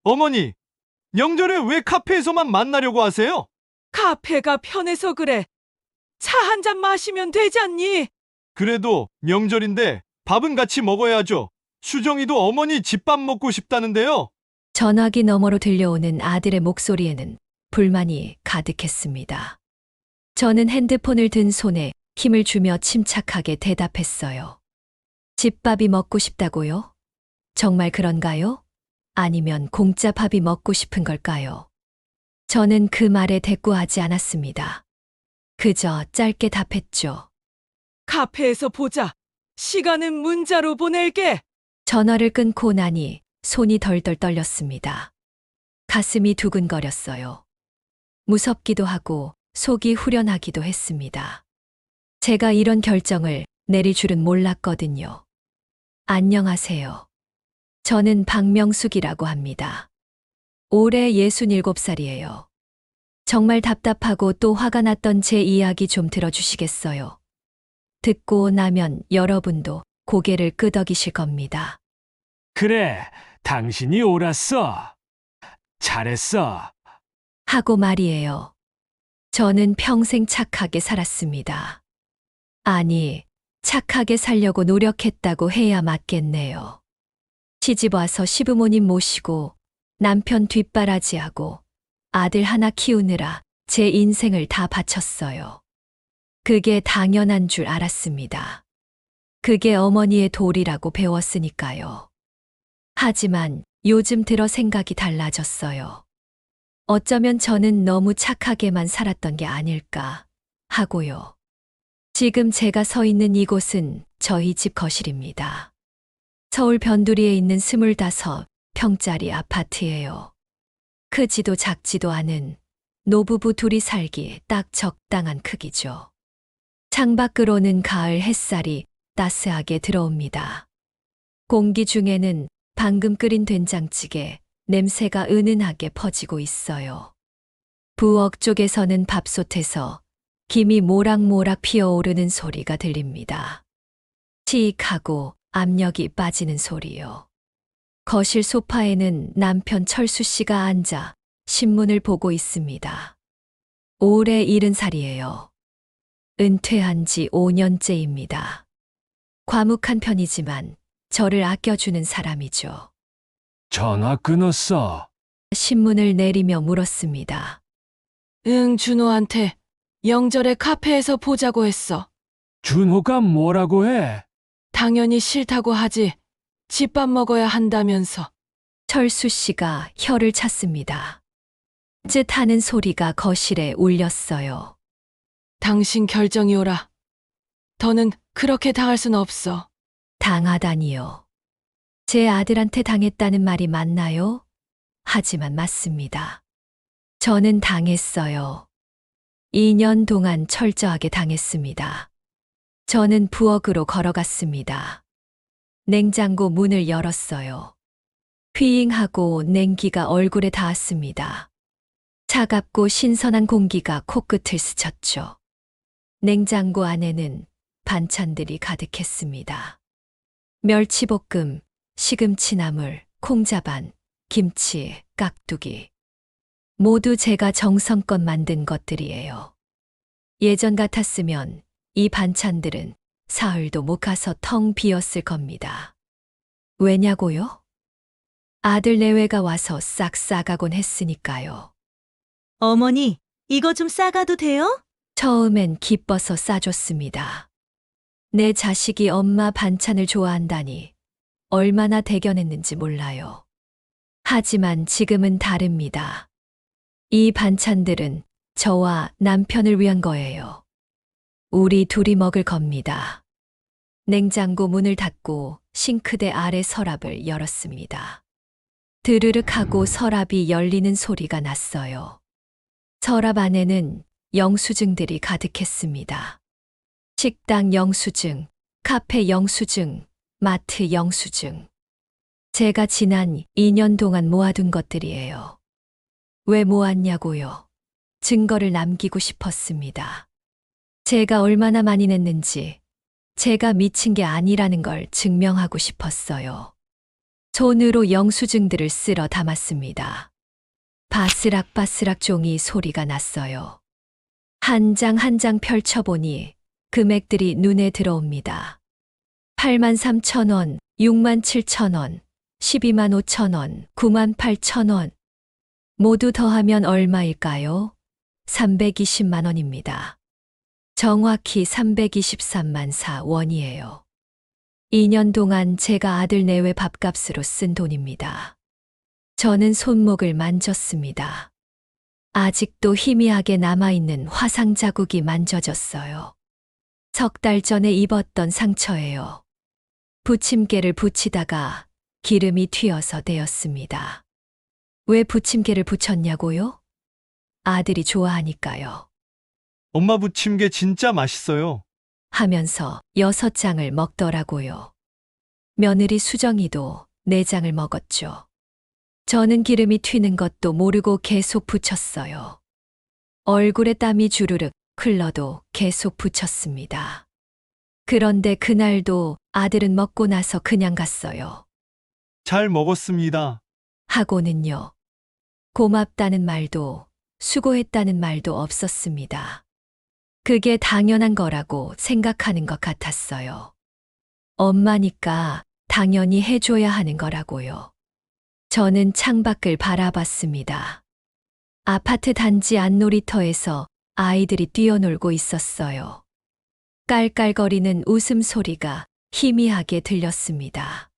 어머니, 명절에 왜 카페에서만 만나려고 하세요? 카페가 편해서 그래. 차 한 잔 마시면 되지 않니? 그래도 명절인데 밥은 같이 먹어야죠. 수정이도 어머니 집밥 먹고 싶다는데요. 전화기 너머로 들려오는 아들의 목소리에는 불만이 가득했습니다. 저는 핸드폰을 든 손에 힘을 주며 침착하게 대답했어요. 집밥이 먹고 싶다고요? 정말 그런가요? 아니면 공짜 밥이 먹고 싶은 걸까요? 저는 그 말에 대꾸하지 않았습니다. 그저 짧게 답했죠. 카페에서 보자. 시간은 문자로 보낼게. 전화를 끊고 나니 손이 덜덜 떨렸습니다. 가슴이 두근거렸어요. 무섭기도 하고 속이 후련하기도 했습니다. 제가 이런 결정을 내릴 줄은 몰랐거든요. 안녕하세요. 저는 박명숙이라고 합니다. 올해 67살이에요. 정말 답답하고 또 화가 났던 제 이야기 좀 들어주시겠어요? 듣고 나면 여러분도 고개를 끄덕이실 겁니다. 그래, 당신이 옳았어. 잘했어. 하고 말이에요. 저는 평생 착하게 살았습니다. 아니, 착하게 살려고 노력했다고 해야 맞겠네요. 시집 와서 시부모님 모시고 남편 뒷바라지하고 아들 하나 키우느라 제 인생을 다 바쳤어요. 그게 당연한 줄 알았습니다. 그게 어머니의 도리라고 배웠으니까요. 하지만 요즘 들어 생각이 달라졌어요. 어쩌면 저는 너무 착하게만 살았던 게 아닐까 하고요. 지금 제가 서 있는 이곳은 저희 집 거실입니다. 서울 변두리에 있는 25평짜리 아파트예요. 크지도 작지도 않은 노부부 둘이 살기 딱 적당한 크기죠. 창밖으로는 가을 햇살이 따스하게 들어옵니다. 공기 중에는 방금 끓인 된장찌개 냄새가 은은하게 퍼지고 있어요. 부엌 쪽에서는 밥솥에서 김이 모락모락 피어오르는 소리가 들립니다. 치익하고 압력이 빠지는 소리요. 거실 소파에는 남편 철수 씨가 앉아 신문을 보고 있습니다. 올해 70살이에요. 은퇴한 지 5년째입니다. 과묵한 편이지만 저를 아껴주는 사람이죠. 전화 끊었어. 신문을 내리며 물었습니다. 응, 준호한테 영절에 카페에서 보자고 했어. 준호가 뭐라고 해? 당연히 싫다고 하지. 집밥 먹어야 한다면서. 철수 씨가 혀를 찼습니다. 쯧하는 소리가 거실에 울렸어요. 당신 결정이오라. 더는 그렇게 당할 순 없어. 당하다니요. 제 아들한테 당했다는 말이 맞나요? 하지만 맞습니다. 저는 당했어요. 2년 동안 철저하게 당했습니다. 저는 부엌으로 걸어갔습니다. 냉장고 문을 열었어요. 휘잉하고 냉기가 얼굴에 닿았습니다. 차갑고 신선한 공기가 코끝을 스쳤죠. 냉장고 안에는 반찬들이 가득했습니다. 멸치볶음, 시금치나물, 콩자반, 김치, 깍두기. 모두 제가 정성껏 만든 것들이에요. 예전 같았으면 이 반찬들은 사흘도 못 가서 텅 비었을 겁니다. 왜냐고요? 아들 내외가 와서 싹 싸가곤 했으니까요. 어머니, 이거 좀 싸가도 돼요? 처음엔 기뻐서 싸줬습니다. 내 자식이 엄마 반찬을 좋아한다니 얼마나 대견했는지 몰라요. 하지만 지금은 다릅니다. 이 반찬들은 저와 남편을 위한 거예요. 우리 둘이 먹을 겁니다. 냉장고 문을 닫고 싱크대 아래 서랍을 열었습니다. 드르륵 하고 서랍이 열리는 소리가 났어요. 서랍 안에는 영수증들이 가득했습니다. 식당 영수증, 카페 영수증, 마트 영수증. 제가 지난 2년 동안 모아둔 것들이에요. 왜 모았냐고요? 증거를 남기고 싶었습니다. 제가 얼마나 많이 냈는지, 제가 미친 게 아니라는 걸 증명하고 싶었어요. 손으로 영수증들을 쓸어 담았습니다. 바스락바스락 종이 소리가 났어요. 한 장 한 장 펼쳐보니 금액들이 눈에 들어옵니다. 83,000원, 67,000원, 125,000원, 98,000원. 모두 더하면 얼마일까요? 320만 원입니다. 정확히 323만 4원이에요. 2년 동안 제가 아들 내외 밥값으로 쓴 돈입니다. 저는 손목을 만졌습니다. 아직도 희미하게 남아있는 화상 자국이 만져졌어요. 3달 전에 입었던 상처예요. 부침개를 붙이다가 기름이 튀어서 되었습니다. 왜 부침개를 붙였냐고요? 아들이 좋아하니까요. 엄마 부침개 진짜 맛있어요. 하면서 6장을 먹더라고요. 며느리 수정이도 4장을 먹었죠. 저는 기름이 튀는 것도 모르고 계속 붙였어요. 얼굴에 땀이 주르륵 흘러도 계속 붙였습니다. 그런데 그날도 아들은 먹고 나서 그냥 갔어요. 잘 먹었습니다. 하고는요. 고맙다는 말도 수고했다는 말도 없었습니다. 그게 당연한 거라고 생각하는 것 같았어요. 엄마니까 당연히 해줘야 하는 거라고요. 저는 창밖을 바라봤습니다. 아파트 단지 안놀이터에서 아이들이 뛰어놀고 있었어요. 깔깔거리는 웃음소리가 희미하게 들렸습니다.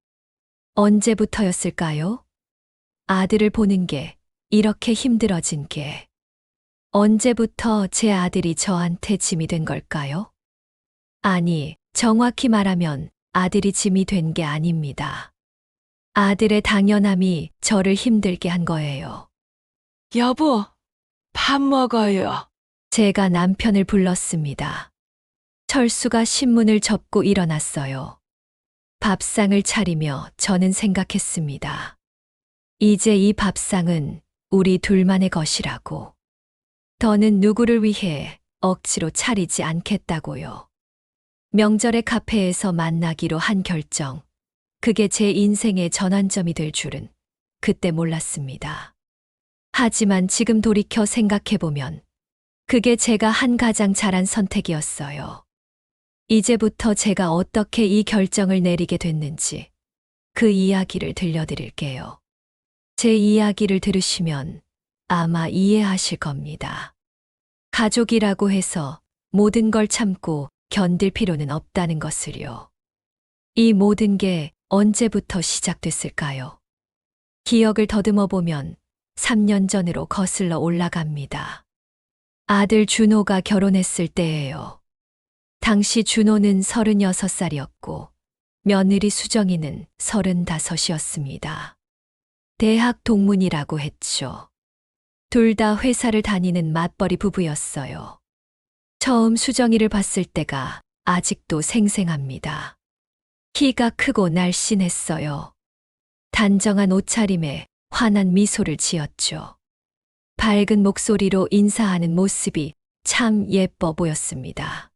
언제부터였을까요? 아들을 보는 게 이렇게 힘들어진 게 언제부터 제 아들이 저한테 짐이 된 걸까요? 아니, 정확히 말하면 아들이 짐이 된 게 아닙니다. 아들의 당연함이 저를 힘들게 한 거예요. 여보, 밥 먹어요. 제가 남편을 불렀습니다. 철수가 신문을 접고 일어났어요. 밥상을 차리며 저는 생각했습니다. 이제 이 밥상은 우리 둘만의 것이라고. 더는 누구를 위해 억지로 차리지 않겠다고요. 명절에 카페에서 만나기로 한 결정. 그게 제 인생의 전환점이 될 줄은 그때 몰랐습니다. 하지만 지금 돌이켜 생각해보면 그게 제가 한 가장 잘한 선택이었어요. 이제부터 제가 어떻게 이 결정을 내리게 됐는지 그 이야기를 들려드릴게요. 제 이야기를 들으시면 아마 이해하실 겁니다. 가족이라고 해서 모든 걸 참고 견딜 필요는 없다는 것을요. 이 모든 게 언제부터 시작됐을까요? 기억을 더듬어 보면 3년 전으로 거슬러 올라갑니다. 아들 준호가 결혼했을 때예요. 당시 준호는 36살이었고 며느리 수정이는 35이었습니다. 대학 동문이라고 했죠. 둘 다 회사를 다니는 맞벌이 부부였어요. 처음 수정이를 봤을 때가 아직도 생생합니다. 키가 크고 날씬했어요. 단정한 옷차림에 환한 미소를 지었죠. 밝은 목소리로 인사하는 모습이 참 예뻐 보였습니다.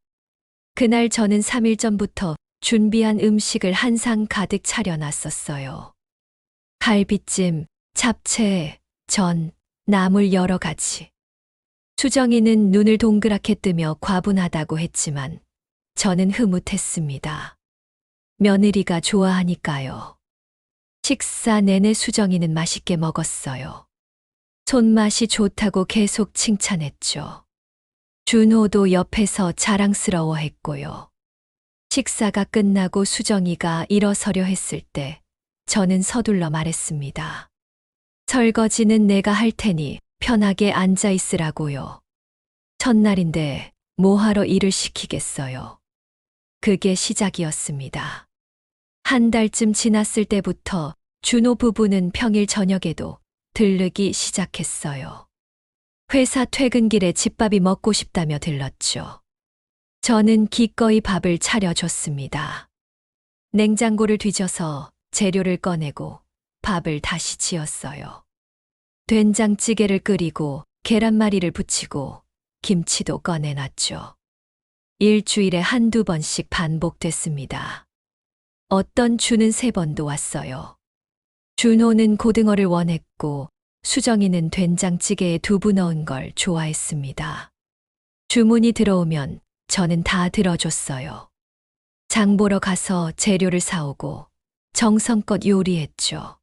그날 저는 3일 전부터 준비한 음식을 한 상 가득 차려놨었어요. 갈비찜, 잡채, 전, 나물 여러 가지. 수정이는 눈을 동그랗게 뜨며 과분하다고 했지만 저는 흐뭇했습니다. 며느리가 좋아하니까요. 식사 내내 수정이는 맛있게 먹었어요. 손맛이 좋다고 계속 칭찬했죠. 준호도 옆에서 자랑스러워했고요. 식사가 끝나고 수정이가 일어서려 했을 때 저는 서둘러 말했습니다. 설거지는 내가 할 테니 편하게 앉아 있으라고요. 첫날인데 뭐하러 일을 시키겠어요. 그게 시작이었습니다. 한 달쯤 지났을 때부터 준호 부부는 평일 저녁에도 들르기 시작했어요. 회사 퇴근길에 집밥이 먹고 싶다며 들렀죠. 저는 기꺼이 밥을 차려줬습니다. 냉장고를 뒤져서 재료를 꺼내고 밥을 다시 지었어요. 된장찌개를 끓이고 계란말이를 부치고 김치도 꺼내놨죠. 일주일에 한두 번씩 반복됐습니다. 어떤 주는 3번도 왔어요. 준호는 고등어를 원했고 수정이는 된장찌개에 두부 넣은 걸 좋아했습니다. 주문이 들어오면 저는 다 들어줬어요. 장 보러 가서 재료를 사오고 정성껏 요리했죠.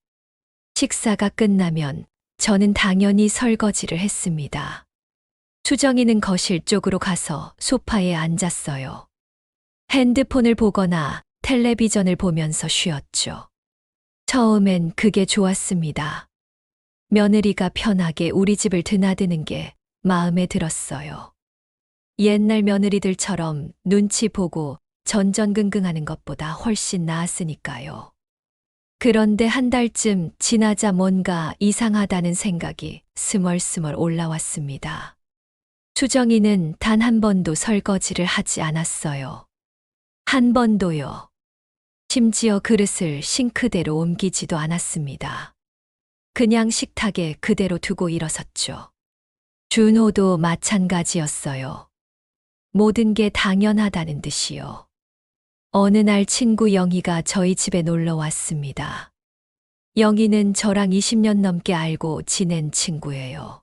식사가 끝나면 저는 당연히 설거지를 했습니다. 수정이는 거실 쪽으로 가서 소파에 앉았어요. 핸드폰을 보거나 텔레비전을 보면서 쉬었죠. 처음엔 그게 좋았습니다. 며느리가 편하게 우리 집을 드나드는 게 마음에 들었어요. 옛날 며느리들처럼 눈치 보고 전전긍긍하는 것보다 훨씬 나았으니까요. 그런데 한 달쯤 지나자 뭔가 이상하다는 생각이 스멀스멀 올라왔습니다. 수정이는 단 한 번도 설거지를 하지 않았어요. 한 번도요. 심지어 그릇을 싱크대로 옮기지도 않았습니다. 그냥 식탁에 그대로 두고 일어섰죠. 준호도 마찬가지였어요. 모든 게 당연하다는 듯이요. 어느 날 친구 영희가 저희 집에 놀러 왔습니다. 영희는 저랑 20년 넘게 알고 지낸 친구예요.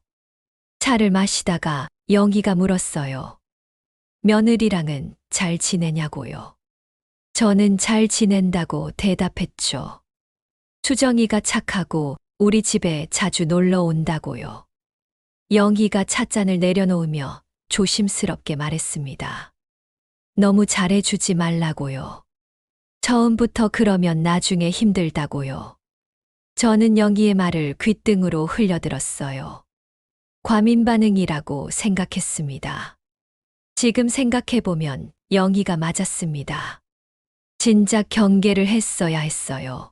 차를 마시다가 영희가 물었어요. 며느리랑은 잘 지내냐고요. 저는 잘 지낸다고 대답했죠. 수정이가 착하고 우리 집에 자주 놀러 온다고요. 영희가 찻잔을 내려놓으며 조심스럽게 말했습니다. 너무 잘해주지 말라고요. 처음부터 그러면 나중에 힘들다고요. 저는 영희의 말을 귓등으로 흘려들었어요. 과민 반응이라고 생각했습니다. 지금 생각해보면 영희가 맞았습니다. 진작 경계를 했어야 했어요.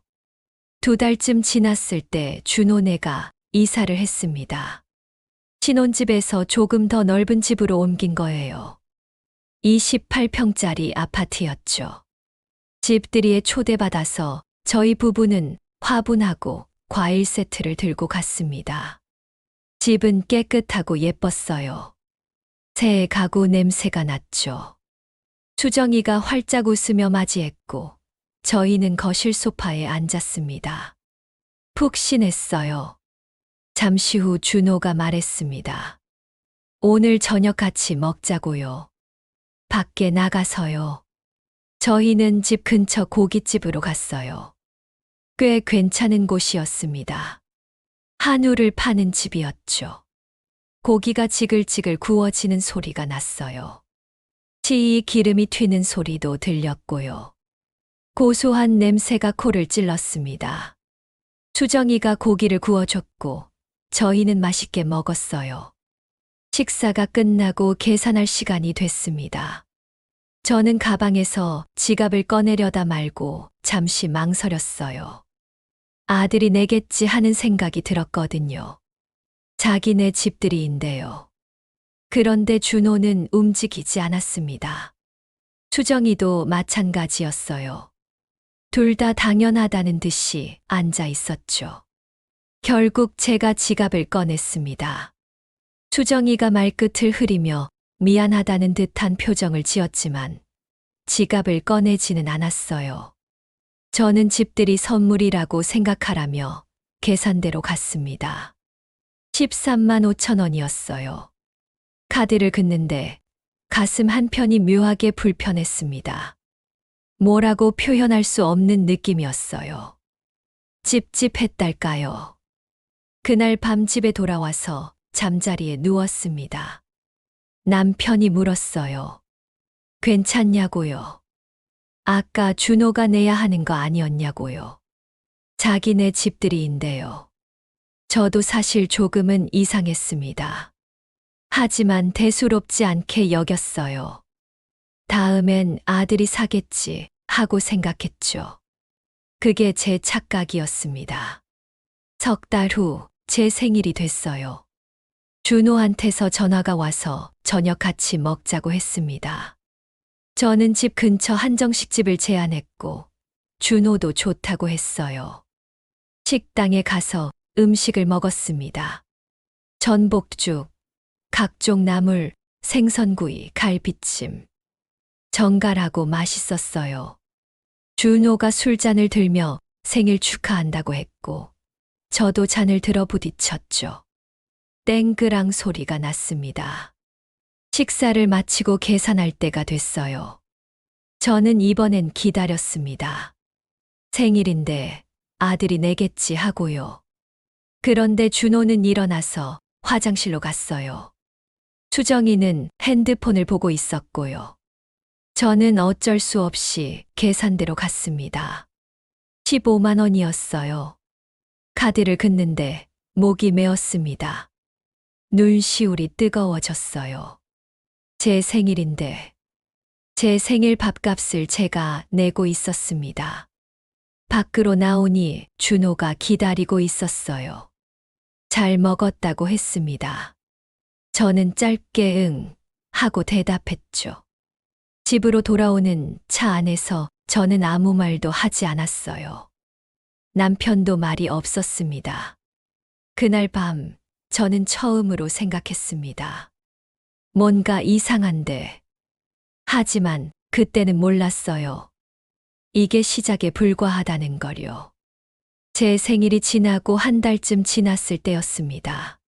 2달쯤 지났을 때 준호네가 이사를 했습니다. 신혼집에서 조금 더 넓은 집으로 옮긴 거예요. 28평짜리 아파트였죠. 집들이에 초대받아서 저희 부부는 화분하고 과일 세트를 들고 갔습니다. 집은 깨끗하고 예뻤어요. 새 가구 냄새가 났죠. 수정이가 활짝 웃으며 맞이했고 저희는 거실 소파에 앉았습니다. 푹 쉬냈어요. 잠시 후 준호가 말했습니다. 오늘 저녁 같이 먹자고요. 밖에 나가서요. 저희는 집 근처 고깃집으로 갔어요. 꽤 괜찮은 곳이었습니다. 한우를 파는 집이었죠. 고기가 지글지글 구워지는 소리가 났어요. 치이 기름이 튀는 소리도 들렸고요. 고소한 냄새가 코를 찔렀습니다. 수정이가 고기를 구워줬고 저희는 맛있게 먹었어요. 식사가 끝나고 계산할 시간이 됐습니다. 저는 가방에서 지갑을 꺼내려다 말고 잠시 망설였어요. 아들이 내겠지 하는 생각이 들었거든요. 자기네 집들이인데요. 그런데 준호는 움직이지 않았습니다. 수정이도 마찬가지였어요. 둘 다 당연하다는 듯이 앉아 있었죠. 결국 제가 지갑을 꺼냈습니다. 수정이가 말끝을 흐리며 미안하다는 듯한 표정을 지었지만 지갑을 꺼내지는 않았어요. 저는 집들이 선물이라고 생각하라며 계산대로 갔습니다. 13만 5천 원이었어요. 카드를 긋는데 가슴 한편이 묘하게 불편했습니다. 뭐라고 표현할 수 없는 느낌이었어요. 찝찝했달까요. 그날 밤 집에 돌아와서 잠자리에 누웠습니다. 남편이 물었어요. 괜찮냐고요. 아까 준호가 내야 하는 거 아니었냐고요. 자기네 집들이인데요. 저도 사실 조금은 이상했습니다. 하지만 대수롭지 않게 여겼어요. 다음엔 아들이 사겠지 하고 생각했죠. 그게 제 착각이었습니다. 석 달 후 제 생일이 됐어요. 준호한테서 전화가 와서 저녁 같이 먹자고 했습니다. 저는 집 근처 한정식집을 제안했고 준호도 좋다고 했어요. 식당에 가서 음식을 먹었습니다. 전복죽, 각종 나물, 생선구이, 갈비찜. 정갈하고 맛있었어요. 준호가 술잔을 들며 생일 축하한다고 했고, 저도 잔을 들어 부딪혔죠. 땡그랑 소리가 났습니다. 식사를 마치고 계산할 때가 됐어요. 저는 이번엔 기다렸습니다. 생일인데 아들이 내겠지 하고요. 그런데 준호는 일어나서 화장실로 갔어요. 수정이는 핸드폰을 보고 있었고요. 저는 어쩔 수 없이 계산대로 갔습니다. 15만 원이었어요. 카드를 긋는데 목이 메었습니다. 눈시울이 뜨거워졌어요. 제 생일인데 제 생일 밥값을 제가 내고 있었습니다. 밖으로 나오니 준호가 기다리고 있었어요. 잘 먹었다고 했습니다. 저는 짧게 응 하고 대답했죠. 집으로 돌아오는 차 안에서 저는 아무 말도 하지 않았어요. 남편도 말이 없었습니다. 그날 밤 저는 처음으로 생각했습니다. 뭔가 이상한데. 하지만 그때는 몰랐어요. 이게 시작에 불과하다는 걸요. 제 생일이 지나고 한 달쯤 지났을 때였습니다.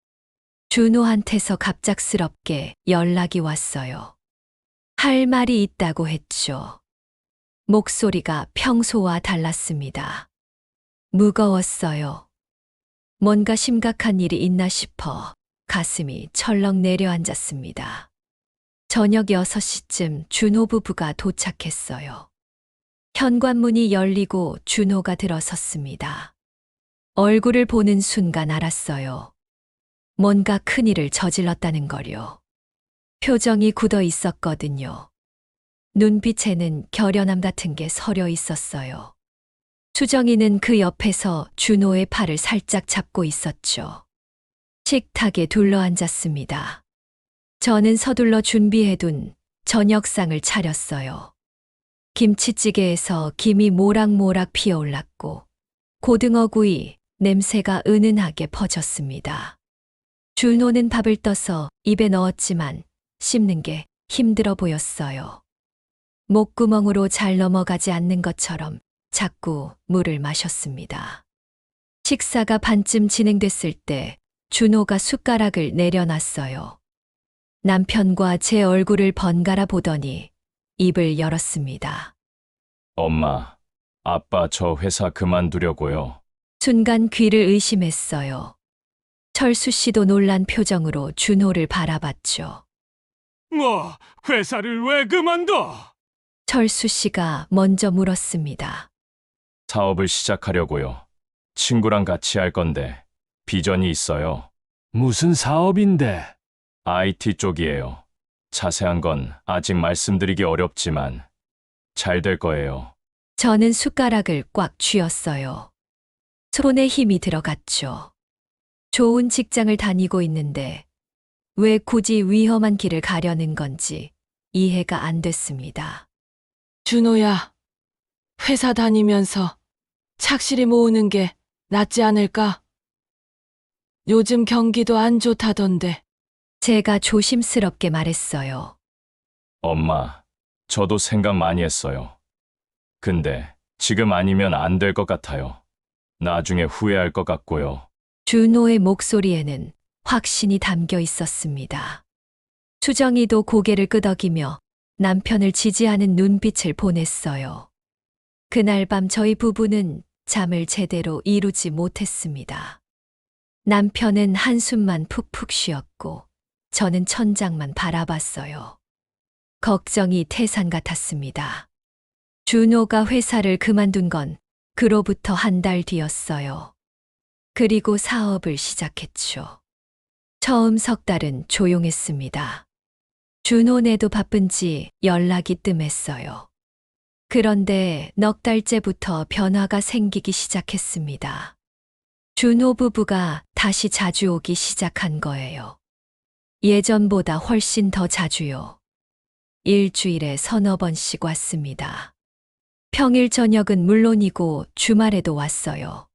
준호한테서 갑작스럽게 연락이 왔어요. 할 말이 있다고 했죠. 목소리가 평소와 달랐습니다. 무거웠어요. 뭔가 심각한 일이 있나 싶어 가슴이 철렁 내려앉았습니다. 저녁 6시쯤 준호 부부가 도착했어요. 현관문이 열리고 준호가 들어섰습니다. 얼굴을 보는 순간 알았어요. 뭔가 큰일을 저질렀다는 걸요. 표정이 굳어 있었거든요. 눈빛에는 결연함 같은 게 서려 있었어요. 수정이는 그 옆에서 준호의 팔을 살짝 잡고 있었죠. 식탁에 둘러앉았습니다. 저는 서둘러 준비해둔 저녁상을 차렸어요. 김치찌개에서 김이 모락모락 피어올랐고 고등어구이 냄새가 은은하게 퍼졌습니다. 준호는 밥을 떠서 입에 넣었지만 씹는 게 힘들어 보였어요. 목구멍으로 잘 넘어가지 않는 것처럼 자꾸 물을 마셨습니다. 식사가 반쯤 진행됐을 때 준호가 숟가락을 내려놨어요. 남편과 제 얼굴을 번갈아 보더니 입을 열었습니다. 엄마, 아빠 저 회사 그만두려고요. 순간 귀를 의심했어요. 철수 씨도 놀란 표정으로 준호를 바라봤죠. 뭐, 회사를 왜 그만둬? 철수 씨가 먼저 물었습니다. 사업을 시작하려고요. 친구랑 같이 할 건데 비전이 있어요. 무슨 사업인데? IT 쪽이에요. 자세한 건 아직 말씀드리기 어렵지만 잘 될 거예요. 저는 숟가락을 꽉 쥐었어요. 손에 힘이 들어갔죠. 좋은 직장을 다니고 있는데 왜 굳이 위험한 길을 가려는 건지 이해가 안 됐습니다. 준호야, 회사 다니면서 착실히 모으는 게 낫지 않을까? 요즘 경기도 안 좋다던데. 제가 조심스럽게 말했어요. 엄마, 저도 생각 많이 했어요. 근데 지금 아니면 안 될 것 같아요. 나중에 후회할 것 같고요. 준호의 목소리에는 확신이 담겨 있었습니다. 수정이도 고개를 끄덕이며 남편을 지지하는 눈빛을 보냈어요. 그날 밤 저희 부부는 잠을 제대로 이루지 못했습니다. 남편은 한숨만 푹푹 쉬었고 저는 천장만 바라봤어요. 걱정이 태산 같았습니다. 준호가 회사를 그만둔 건 그로부터 한 달 뒤였어요. 그리고 사업을 시작했죠. 처음 석 달은 조용했습니다. 준호네도 바쁜지 연락이 뜸했어요. 그런데 넉 달째부터 변화가 생기기 시작했습니다. 준호 부부가 다시 자주 오기 시작한 거예요. 예전보다 훨씬 더 자주요. 일주일에 서너 번씩 왔습니다. 평일 저녁은 물론이고 주말에도 왔어요.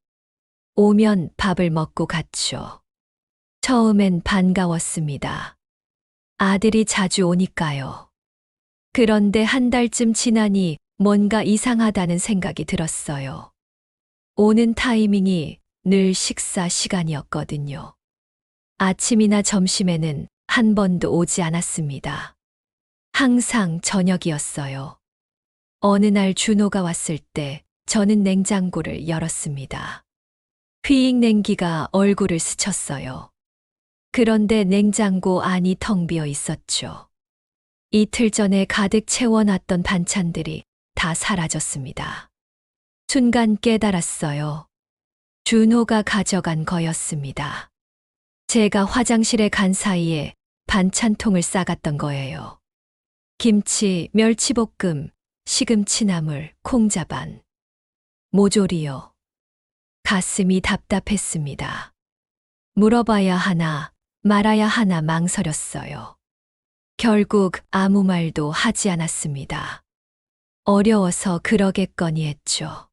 오면 밥을 먹고 갔죠. 처음엔 반가웠습니다. 아들이 자주 오니까요. 그런데 한 달쯤 지나니 뭔가 이상하다는 생각이 들었어요. 오는 타이밍이 늘 식사 시간이었거든요. 아침이나 점심에는 한 번도 오지 않았습니다. 항상 저녁이었어요. 어느 날 준호가 왔을 때 저는 냉장고를 열었습니다. 휘잉 냉기가 얼굴을 스쳤어요. 그런데 냉장고 안이 텅 비어 있었죠. 이틀 전에 가득 채워놨던 반찬들이 다 사라졌습니다. 순간 깨달았어요. 준호가 가져간 거였습니다. 제가 화장실에 간 사이에 반찬통을 싸갔던 거예요. 김치, 멸치볶음, 시금치나물, 콩자반, 모조리요. 가슴이 답답했습니다. 물어봐야 하나, 말아야 하나 망설였어요. 결국 아무 말도 하지 않았습니다. 어려워서 그러겠거니 했죠.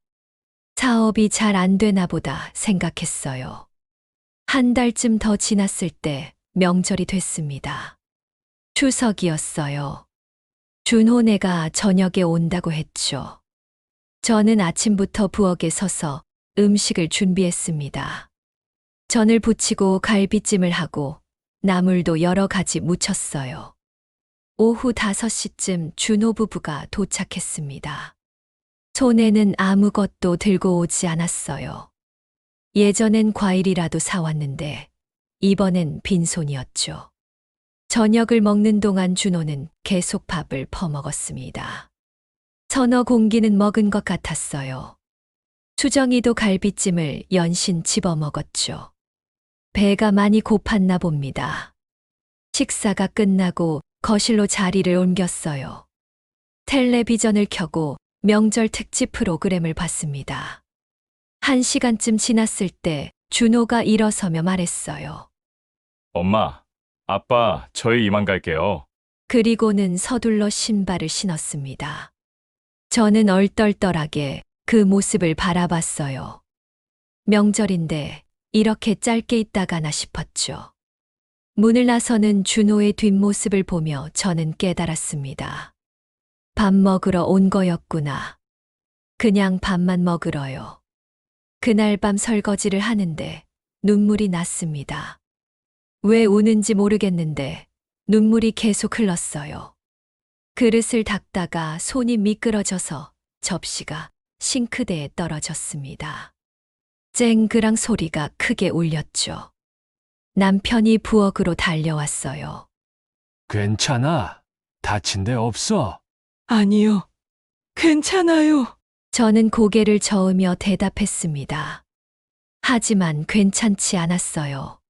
사업이 잘 안 되나 보다 생각했어요. 한 달쯤 더 지났을 때 명절이 됐습니다. 추석이었어요. 준호네가 저녁에 온다고 했죠. 저는 아침부터 부엌에 서서 음식을 준비했습니다. 전을 부치고 갈비찜을 하고 나물도 여러 가지 무쳤어요. 오후 5시쯤 준호 부부가 도착했습니다. 손에는 아무것도 들고 오지 않았어요. 예전엔 과일이라도 사왔는데 이번엔 빈손이었죠. 저녁을 먹는 동안 준호는 계속 밥을 퍼먹었습니다. 서너 공기는 먹은 것 같았어요. 수정이도 갈비찜을 연신 집어먹었죠. 배가 많이 고팠나 봅니다. 식사가 끝나고 거실로 자리를 옮겼어요. 텔레비전을 켜고 명절 특집 프로그램을 봤습니다. 1시간쯤 지났을 때 준호가 일어서며 말했어요. 엄마, 아빠, 저희 이만 갈게요. 그리고는 서둘러 신발을 신었습니다. 저는 얼떨떨하게 그 모습을 바라봤어요. 명절인데 이렇게 짧게 있다가나 싶었죠. 문을 나서는 준호의 뒷모습을 보며 저는 깨달았습니다. 밥 먹으러 온 거였구나. 그냥 밥만 먹으러요. 그날 밤 설거지를 하는데 눈물이 났습니다. 왜 우는지 모르겠는데 눈물이 계속 흘렀어요. 그릇을 닦다가 손이 미끄러져서 접시가 싱크대에 떨어졌습니다. 쨍그랑 소리가 크게 울렸죠. 남편이 부엌으로 달려왔어요. 괜찮아. 다친 데 없어. 아니요. 괜찮아요. 저는 고개를 저으며 대답했습니다. 하지만 괜찮지 않았어요.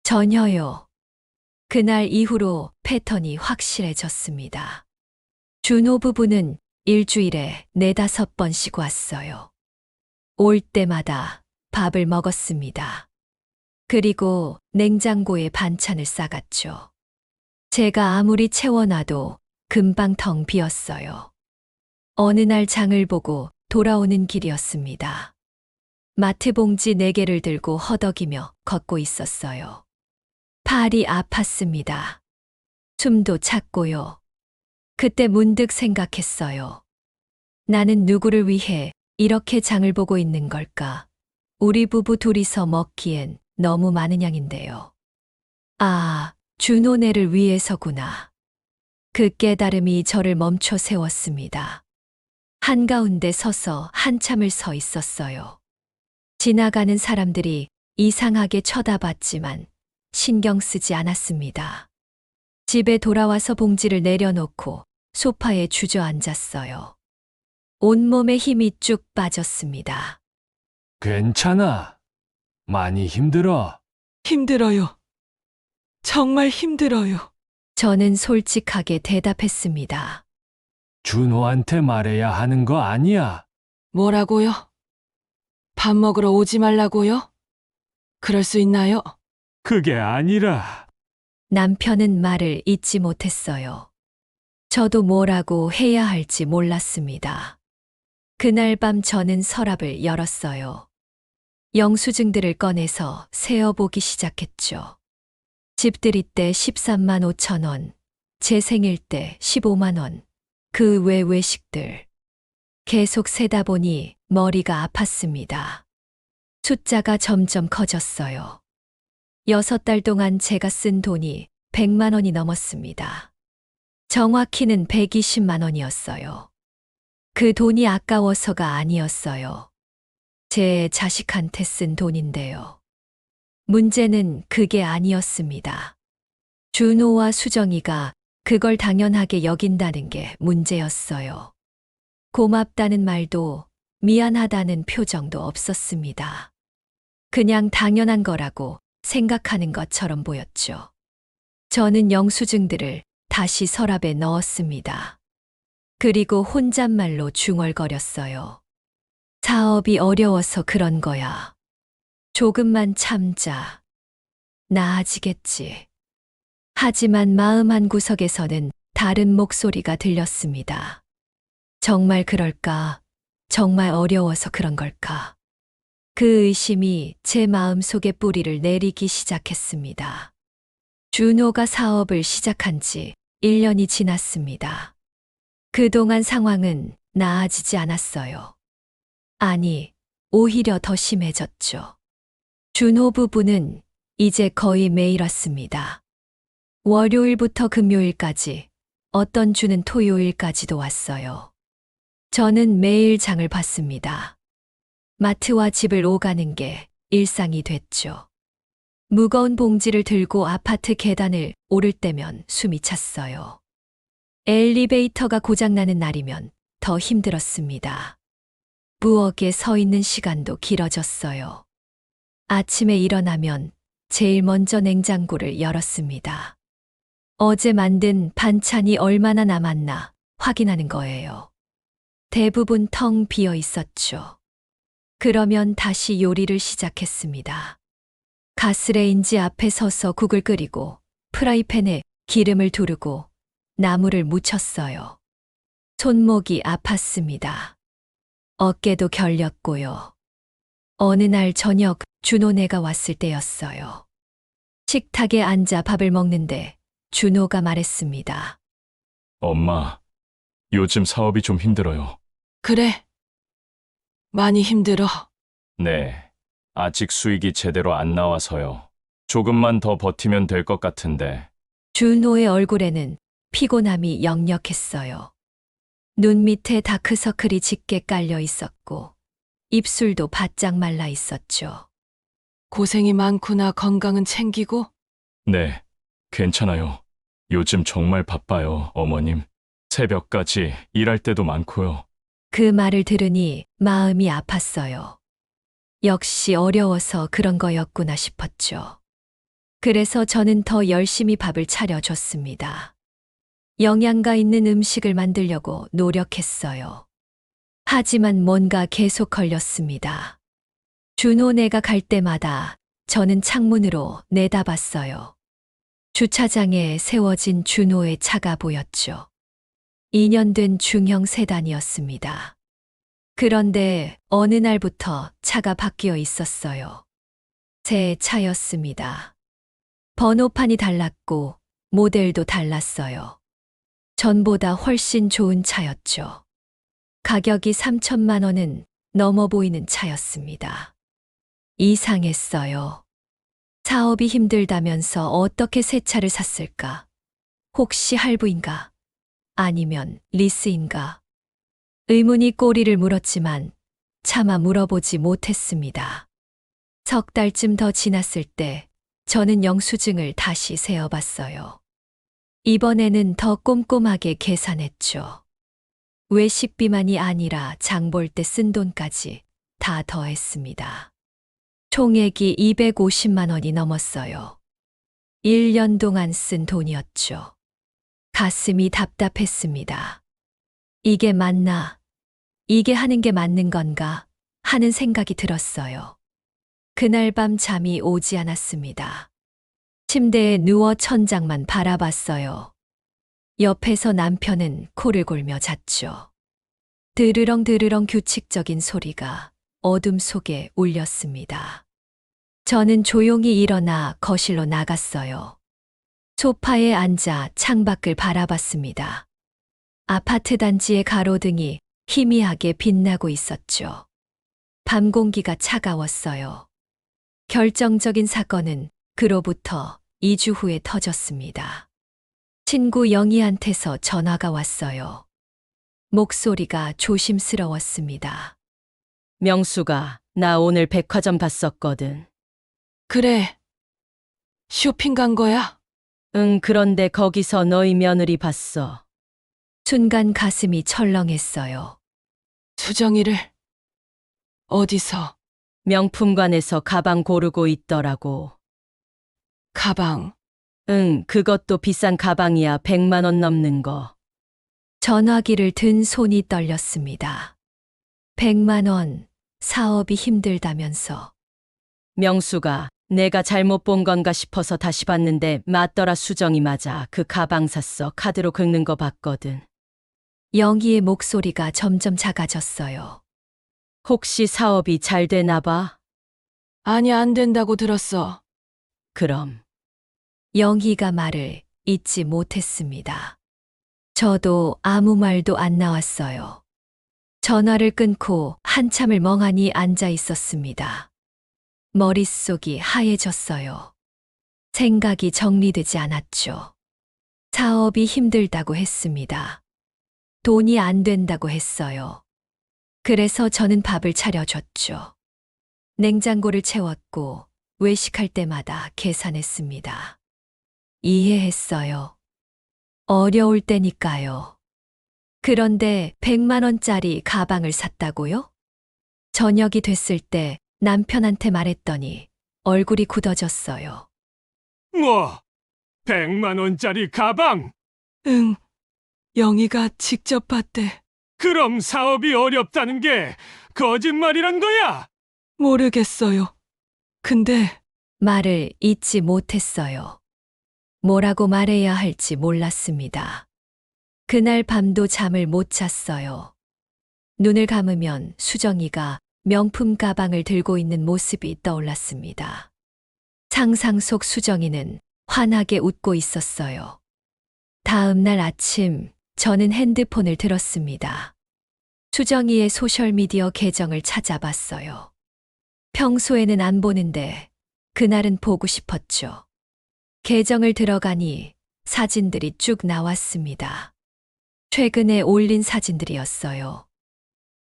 전혀요. 그날 이후로 패턴이 확실해졌습니다. 준호 부부는 일주일에 4-5번씩 왔어요. 올 때마다 밥을 먹었습니다. 그리고 냉장고에 반찬을 싸갔죠. 제가 아무리 채워놔도 금방 텅 비었어요. 어느 날 장을 보고 돌아오는 길이었습니다. 마트 봉지 4개를 들고 허덕이며 걷고 있었어요. 팔이 아팠습니다. 숨도 찼고요. 그때 문득 생각했어요. 나는 누구를 위해 이렇게 장을 보고 있는 걸까? 우리 부부 둘이서 먹기엔 너무 많은 양인데요. 아, 준호네를 위해서구나. 그 깨달음이 저를 멈춰 세웠습니다. 한가운데 서서 한참을 서 있었어요. 지나가는 사람들이 이상하게 쳐다봤지만 신경 쓰지 않았습니다. 집에 돌아와서 봉지를 내려놓고 소파에 주저앉았어요. 온몸에 힘이 쭉 빠졌습니다. 괜찮아. 많이 힘들어. 힘들어요. 정말 힘들어요. 저는 솔직하게 대답했습니다. 준호한테 말해야 하는 거 아니야. 뭐라고요? 밥 먹으러 오지 말라고요? 그럴 수 있나요? 그게 아니라 남편은 말을 잇지 못했어요. 저도 뭐라고 해야 할지 몰랐습니다. 그날 밤 저는 서랍을 열었어요. 영수증들을 꺼내서 세어보기 시작했죠. 집들이 때 13만 5천 원, 제 생일 때 15만 원, 그 외 외식들. 계속 세다 보니 머리가 아팠습니다. 숫자가 점점 커졌어요. 6달 동안 제가 쓴 돈이 100만 원이 넘었습니다. 정확히는 120만 원이었어요. 그 돈이 아까워서가 아니었어요. 제 자식한테 쓴 돈인데요. 문제는 그게 아니었습니다. 준호와 수정이가 그걸 당연하게 여긴다는 게 문제였어요. 고맙다는 말도 미안하다는 표정도 없었습니다. 그냥 당연한 거라고 생각하는 것처럼 보였죠. 저는 영수증들을 다시 서랍에 넣었습니다. 그리고 혼잣말로 중얼거렸어요. 사업이 어려워서 그런 거야. 조금만 참자. 나아지겠지. 하지만 마음 한구석에서는 다른 목소리가 들렸습니다. 정말 그럴까? 정말 어려워서 그런 걸까? 그 의심이 제 마음속에 뿌리를 내리기 시작했습니다. 준호가 사업을 시작한 지 1년이 지났습니다. 그동안 상황은 나아지지 않았어요. 아니, 오히려 더 심해졌죠. 준호 부부는 이제 거의 매일 왔습니다. 월요일부터 금요일까지, 어떤 주는 토요일까지도 왔어요. 저는 매일 장을 봤습니다. 마트와 집을 오가는 게 일상이 됐죠. 무거운 봉지를 들고 아파트 계단을 오를 때면 숨이 찼어요. 엘리베이터가 고장나는 날이면 더 힘들었습니다. 부엌에 서 있는 시간도 길어졌어요. 아침에 일어나면 제일 먼저 냉장고를 열었습니다. 어제 만든 반찬이 얼마나 남았나 확인하는 거예요. 대부분 텅 비어 있었죠. 그러면 다시 요리를 시작했습니다. 가스레인지 앞에 서서 국을 끓이고 프라이팬에 기름을 두르고 나물을 무쳤어요. 손목이 아팠습니다. 어깨도 결렸고요. 어느 날 저녁 준호네가 왔을 때였어요. 식탁에 앉아 밥을 먹는데 준호가 말했습니다. 엄마, 요즘 사업이 좀 힘들어요. 그래. 많이 힘들어. 네, 아직 수익이 제대로 안 나와서요. 조금만 더 버티면 될 것 같은데. 준호의 얼굴에는 피곤함이 역력했어요. 눈 밑에 다크서클이 짙게 깔려 있었고 입술도 바짝 말라 있었죠. 고생이 많구나. 건강은 챙기고. 네, 괜찮아요. 요즘 정말 바빠요, 어머님. 새벽까지 일할 때도 많고요. 그 말을 들으니 마음이 아팠어요. 역시 어려워서 그런 거였구나 싶었죠. 그래서 저는 더 열심히 밥을 차려줬습니다. 영양가 있는 음식을 만들려고 노력했어요. 하지만 뭔가 계속 걸렸습니다. 준호네가 갈 때마다 저는 창문으로 내다봤어요. 주차장에 세워진 준호의 차가 보였죠. 2년 된 중형 세단이었습니다. 그런데 어느 날부터 차가 바뀌어 있었어요. 새 차였습니다. 번호판이 달랐고 모델도 달랐어요. 전보다 훨씬 좋은 차였죠. 가격이 3천만 원은 넘어 보이는 차였습니다. 이상했어요. 사업이 힘들다면서 어떻게 새 차를 샀을까? 혹시 할부인가? 아니면 리스인가? 의문이 꼬리를 물었지만 차마 물어보지 못했습니다. 석 달쯤 더 지났을 때 저는 영수증을 다시 세어봤어요. 이번에는 더 꼼꼼하게 계산했죠. 외식비만이 아니라 장 볼 때 쓴 돈까지 다 더했습니다. 총액이 250만 원이 넘었어요. 1년 동안 쓴 돈이었죠. 가슴이 답답했습니다. 이게 맞나? 이게 하는 게 맞는 건가? 하는 생각이 들었어요. 그날 밤 잠이 오지 않았습니다. 침대에 누워 천장만 바라봤어요. 옆에서 남편은 코를 골며 잤죠. 드르렁 드르렁 규칙적인 소리가 어둠 속에 울렸습니다. 저는 조용히 일어나 거실로 나갔어요. 소파에 앉아 창밖을 바라봤습니다. 아파트 단지의 가로등이 희미하게 빛나고 있었죠. 밤 공기가 차가웠어요. 결정적인 사건은 그로부터 2주 후에 터졌습니다. 친구 영희한테서 전화가 왔어요. 목소리가 조심스러웠습니다. 명수가 나 오늘 백화점 갔었거든. 그래. 쇼핑 간 거야? 응, 그런데 거기서 너희 며느리 봤어. 순간 가슴이 철렁했어요. 수정이를 어디서? 명품관에서 가방 고르고 있더라고. 가방? 응, 그것도 비싼 가방이야. 100만 원 넘는 거. 전화기를 든 손이 떨렸습니다. 100만 원, 사업이 힘들다면서. 명수가 내가 잘못 본 건가 싶어서 다시 봤는데 맞더라. 수정이 맞아. 그 가방 샀어. 카드로 긁는 거 봤거든. 영희의 목소리가 점점 작아졌어요. 혹시 사업이 잘 되나 봐? 아니, 안 된다고 들었어. 그럼. 영희가 말을 잇지 못했습니다. 저도 아무 말도 안 나왔어요. 전화를 끊고 한참을 멍하니 앉아 있었습니다. 머릿속이 하얘졌어요. 생각이 정리되지 않았죠. 사업이 힘들다고 했습니다. 돈이 안 된다고 했어요. 그래서 저는 밥을 차려줬죠. 냉장고를 채웠고 외식할 때마다 계산했습니다. 이해했어요. 어려울 때니까요. 그런데 100만 원짜리 가방을 샀다고요? 저녁이 됐을 때 남편한테 말했더니 얼굴이 굳어졌어요. 뭐? 100만 원짜리 가방? 응, 영희가 직접 봤대. 그럼 사업이 어렵다는 게 거짓말이란 거야? 모르겠어요. 근데 말을 잇지 못했어요. 뭐라고 말해야 할지 몰랐습니다. 그날 밤도 잠을 못 잤어요. 눈을 감으면 수정이가 명품 가방을 들고 있는 모습이 떠올랐습니다. 상상 속 수정이는 환하게 웃고 있었어요. 다음 날 아침 저는 핸드폰을 들었습니다. 수정이의 소셜미디어 계정을 찾아봤어요. 평소에는 안 보는데 그날은 보고 싶었죠. 계정을 들어가니 사진들이 쭉 나왔습니다. 최근에 올린 사진들이었어요.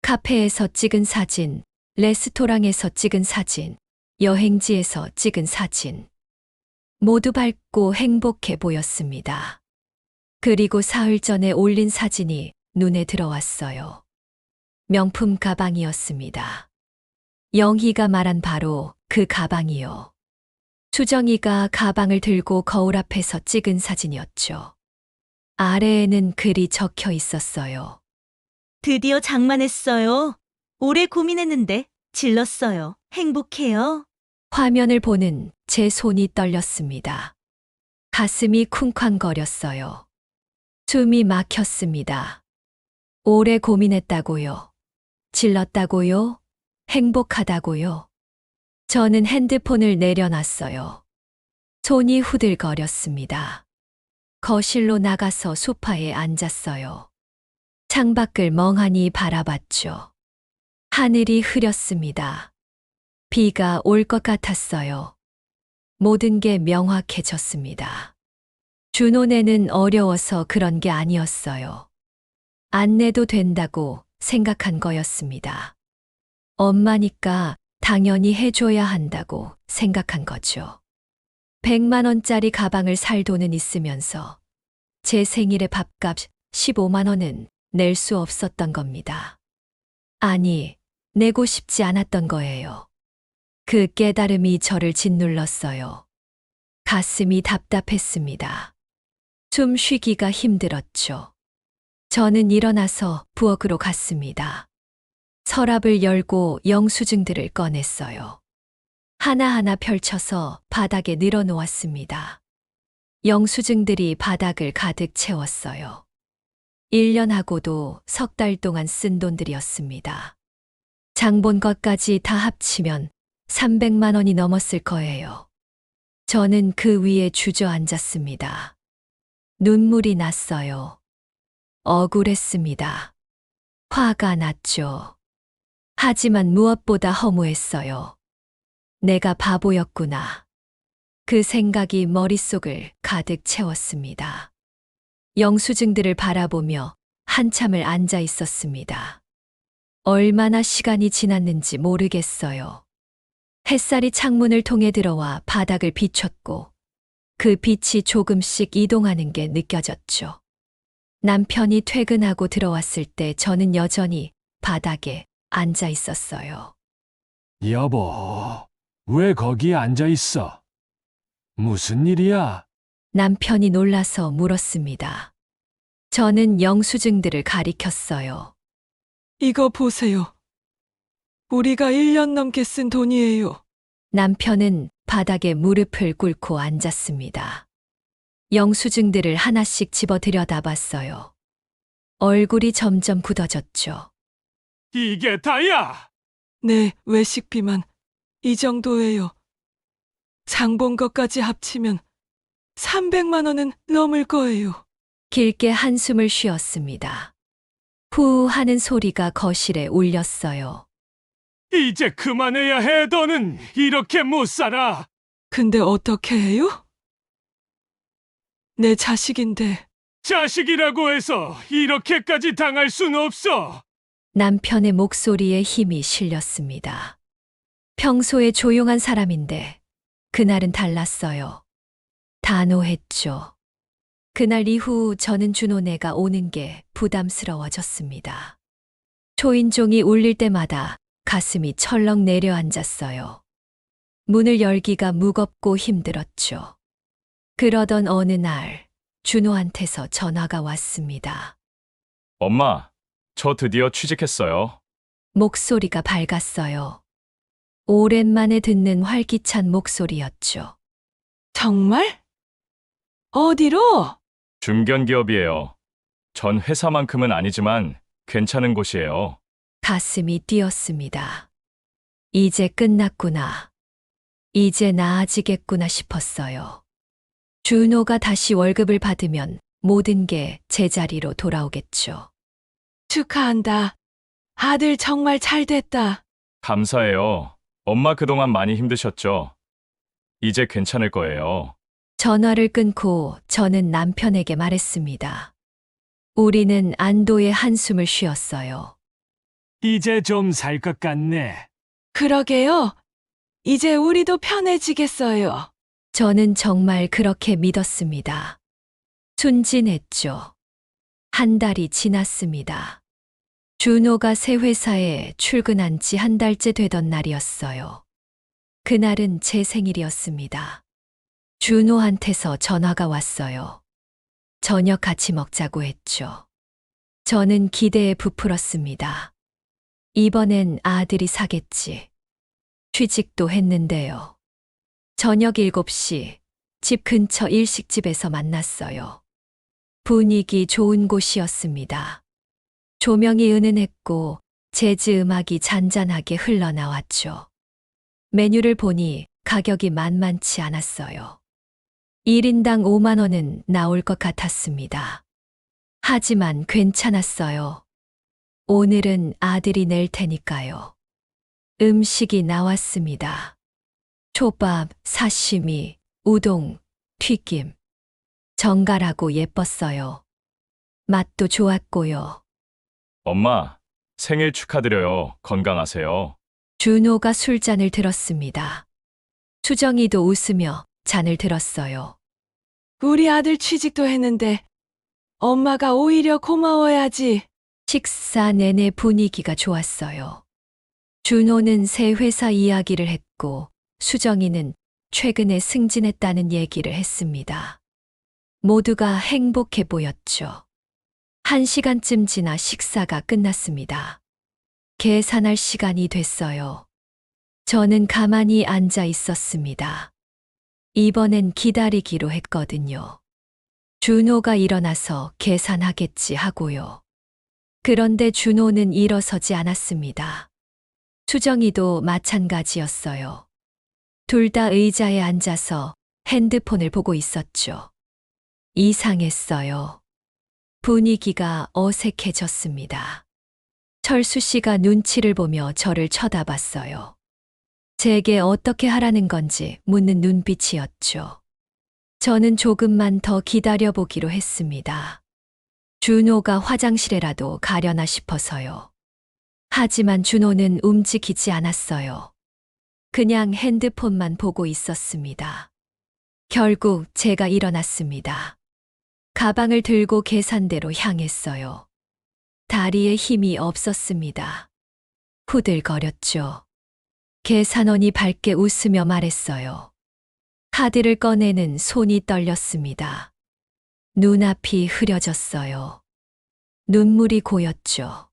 카페에서 찍은 사진, 레스토랑에서 찍은 사진, 여행지에서 찍은 사진. 모두 밝고 행복해 보였습니다. 그리고 사흘 전에 올린 사진이 눈에 들어왔어요. 명품 가방이었습니다. 영희가 말한 바로 그 가방이요. 수정이가 가방을 들고 거울 앞에서 찍은 사진이었죠. 아래에는 글이 적혀 있었어요. 드디어 장만했어요. 오래 고민했는데 질렀어요. 행복해요. 화면을 보는 제 손이 떨렸습니다. 가슴이 쿵쾅거렸어요. 숨이 막혔습니다. 오래 고민했다고요. 질렀다고요? 행복하다고요? 저는 핸드폰을 내려놨어요. 손이 후들거렸습니다. 거실로 나가서 소파에 앉았어요. 창밖을 멍하니 바라봤죠. 하늘이 흐렸습니다. 비가 올 것 같았어요. 모든 게 명확해졌습니다. 준호네는 어려워서 그런 게 아니었어요. 안 내도 된다고 생각한 거였습니다. 엄마니까 당연히 해줘야 한다고 생각한 거죠. 100만 원짜리 가방을 살 돈은 있으면서 제 생일의 밥값 15만 원은 낼 수 없었던 겁니다. 아니, 내고 싶지 않았던 거예요. 그 깨달음이 저를 짓눌렀어요. 가슴이 답답했습니다. 숨 쉬기가 힘들었죠. 저는 일어나서 부엌으로 갔습니다. 서랍을 열고 영수증들을 꺼냈어요. 하나하나 펼쳐서 바닥에 늘어놓았습니다. 영수증들이 바닥을 가득 채웠어요. 1년하고도 석 달 동안 쓴 돈들이었습니다. 장본 것까지 다 합치면 300만 원이 넘었을 거예요. 저는 그 위에 주저앉았습니다. 눈물이 났어요. 억울했습니다. 화가 났죠. 하지만 무엇보다 허무했어요. 내가 바보였구나. 그 생각이 머릿속을 가득 채웠습니다. 영수증들을 바라보며 한참을 앉아 있었습니다. 얼마나 시간이 지났는지 모르겠어요. 햇살이 창문을 통해 들어와 바닥을 비췄고 그 빛이 조금씩 이동하는 게 느껴졌죠. 남편이 퇴근하고 들어왔을 때 저는 여전히 바닥에 앉아 있었어요. 여보, 왜 거기 앉아 있어? 무슨 일이야? 남편이 놀라서 물었습니다. 저는 영수증들을 가리켰어요. 이거 보세요. 우리가 1년 넘게 쓴 돈이에요. 남편은 바닥에 무릎을 꿇고 앉았습니다. 영수증들을 하나씩 집어 들여다봤어요. 얼굴이 점점 굳어졌죠. 이게 다야! 네, 외식비만 이 정도예요. 장 본 것까지 합치면 300만 원은 넘을 거예요. 길게 한숨을 쉬었습니다. 후 하는 소리가 거실에 울렸어요. 이제 그만해야 해, 너는 이렇게 못 살아! 근데 어떻게 해요? 내 자식인데. 자식이라고 해서 이렇게까지 당할 순 없어! 남편의 목소리에 힘이 실렸습니다. 평소에 조용한 사람인데 그날은 달랐어요. 단호했죠. 그날 이후 저는 준호네가 오는 게 부담스러워졌습니다. 초인종이 울릴 때마다 가슴이 철렁 내려앉았어요. 문을 열기가 무겁고 힘들었죠. 그러던 어느 날 준호한테서 전화가 왔습니다. 엄마, 저 드디어 취직했어요. 목소리가 밝았어요. 오랜만에 듣는 활기찬 목소리였죠. 정말? 어디로? 중견기업이에요. 전 회사만큼은 아니지만 괜찮은 곳이에요. 가슴이 뛰었습니다. 이제 끝났구나. 이제 나아지겠구나 싶었어요. 준호가 다시 월급을 받으면 모든 게 제자리로 돌아오겠죠. 축하한다. 아들 정말 잘 됐다. 감사해요. 엄마 그동안 많이 힘드셨죠? 이제 괜찮을 거예요. 전화를 끊고 저는 남편에게 말했습니다. 우리는 안도의 한숨을 쉬었어요. 이제 좀 살 것 같네. 그러게요. 이제 우리도 편해지겠어요. 저는 정말 그렇게 믿었습니다. 순진했죠. 한 달이 지났습니다. 준호가 새 회사에 출근한 지 한 달째 되던 날이었어요. 그날은 제 생일이었습니다. 준호한테서 전화가 왔어요. 저녁 같이 먹자고 했죠. 저는 기대에 부풀었습니다. 이번엔 아들이 사겠지. 취직도 했는데요. 저녁 7시 집 근처 일식집에서 만났어요. 분위기 좋은 곳이었습니다. 조명이 은은했고 재즈 음악이 잔잔하게 흘러나왔죠. 메뉴를 보니 가격이 만만치 않았어요. 1인당 5만 원은 나올 것 같았습니다. 하지만 괜찮았어요. 오늘은 아들이 낼 테니까요. 음식이 나왔습니다. 초밥, 사시미, 우동, 튀김. 정갈하고 예뻤어요. 맛도 좋았고요. 엄마, 생일 축하드려요. 건강하세요. 준호가 술잔을 들었습니다. 수정이도 웃으며 잔을 들었어요. 우리 아들 취직도 했는데 엄마가 오히려 고마워야지. 식사 내내 분위기가 좋았어요. 준호는 새 회사 이야기를 했고 수정이는 최근에 승진했다는 얘기를 했습니다. 모두가 행복해 보였죠. 1시간쯤 지나 식사가 끝났습니다. 계산할 시간이 됐어요. 저는 가만히 앉아 있었습니다. 이번엔 기다리기로 했거든요. 준호가 일어나서 계산하겠지 하고요. 그런데 준호는 일어서지 않았습니다. 수정이도 마찬가지였어요. 둘 다 의자에 앉아서 핸드폰을 보고 있었죠. 이상했어요. 분위기가 어색해졌습니다. 철수 씨가 눈치를 보며 저를 쳐다봤어요. 제게 어떻게 하라는 건지 묻는 눈빛이었죠. 저는 조금만 더 기다려보기로 했습니다. 준호가 화장실에라도 가려나 싶어서요. 하지만 준호는 움직이지 않았어요. 그냥 핸드폰만 보고 있었습니다. 결국 제가 일어났습니다. 가방을 들고 계산대로 향했어요. 다리에 힘이 없었습니다. 후들거렸죠. 계산원이 밝게 웃으며 말했어요. 카드를 꺼내는 손이 떨렸습니다. 눈앞이 흐려졌어요. 눈물이 고였죠.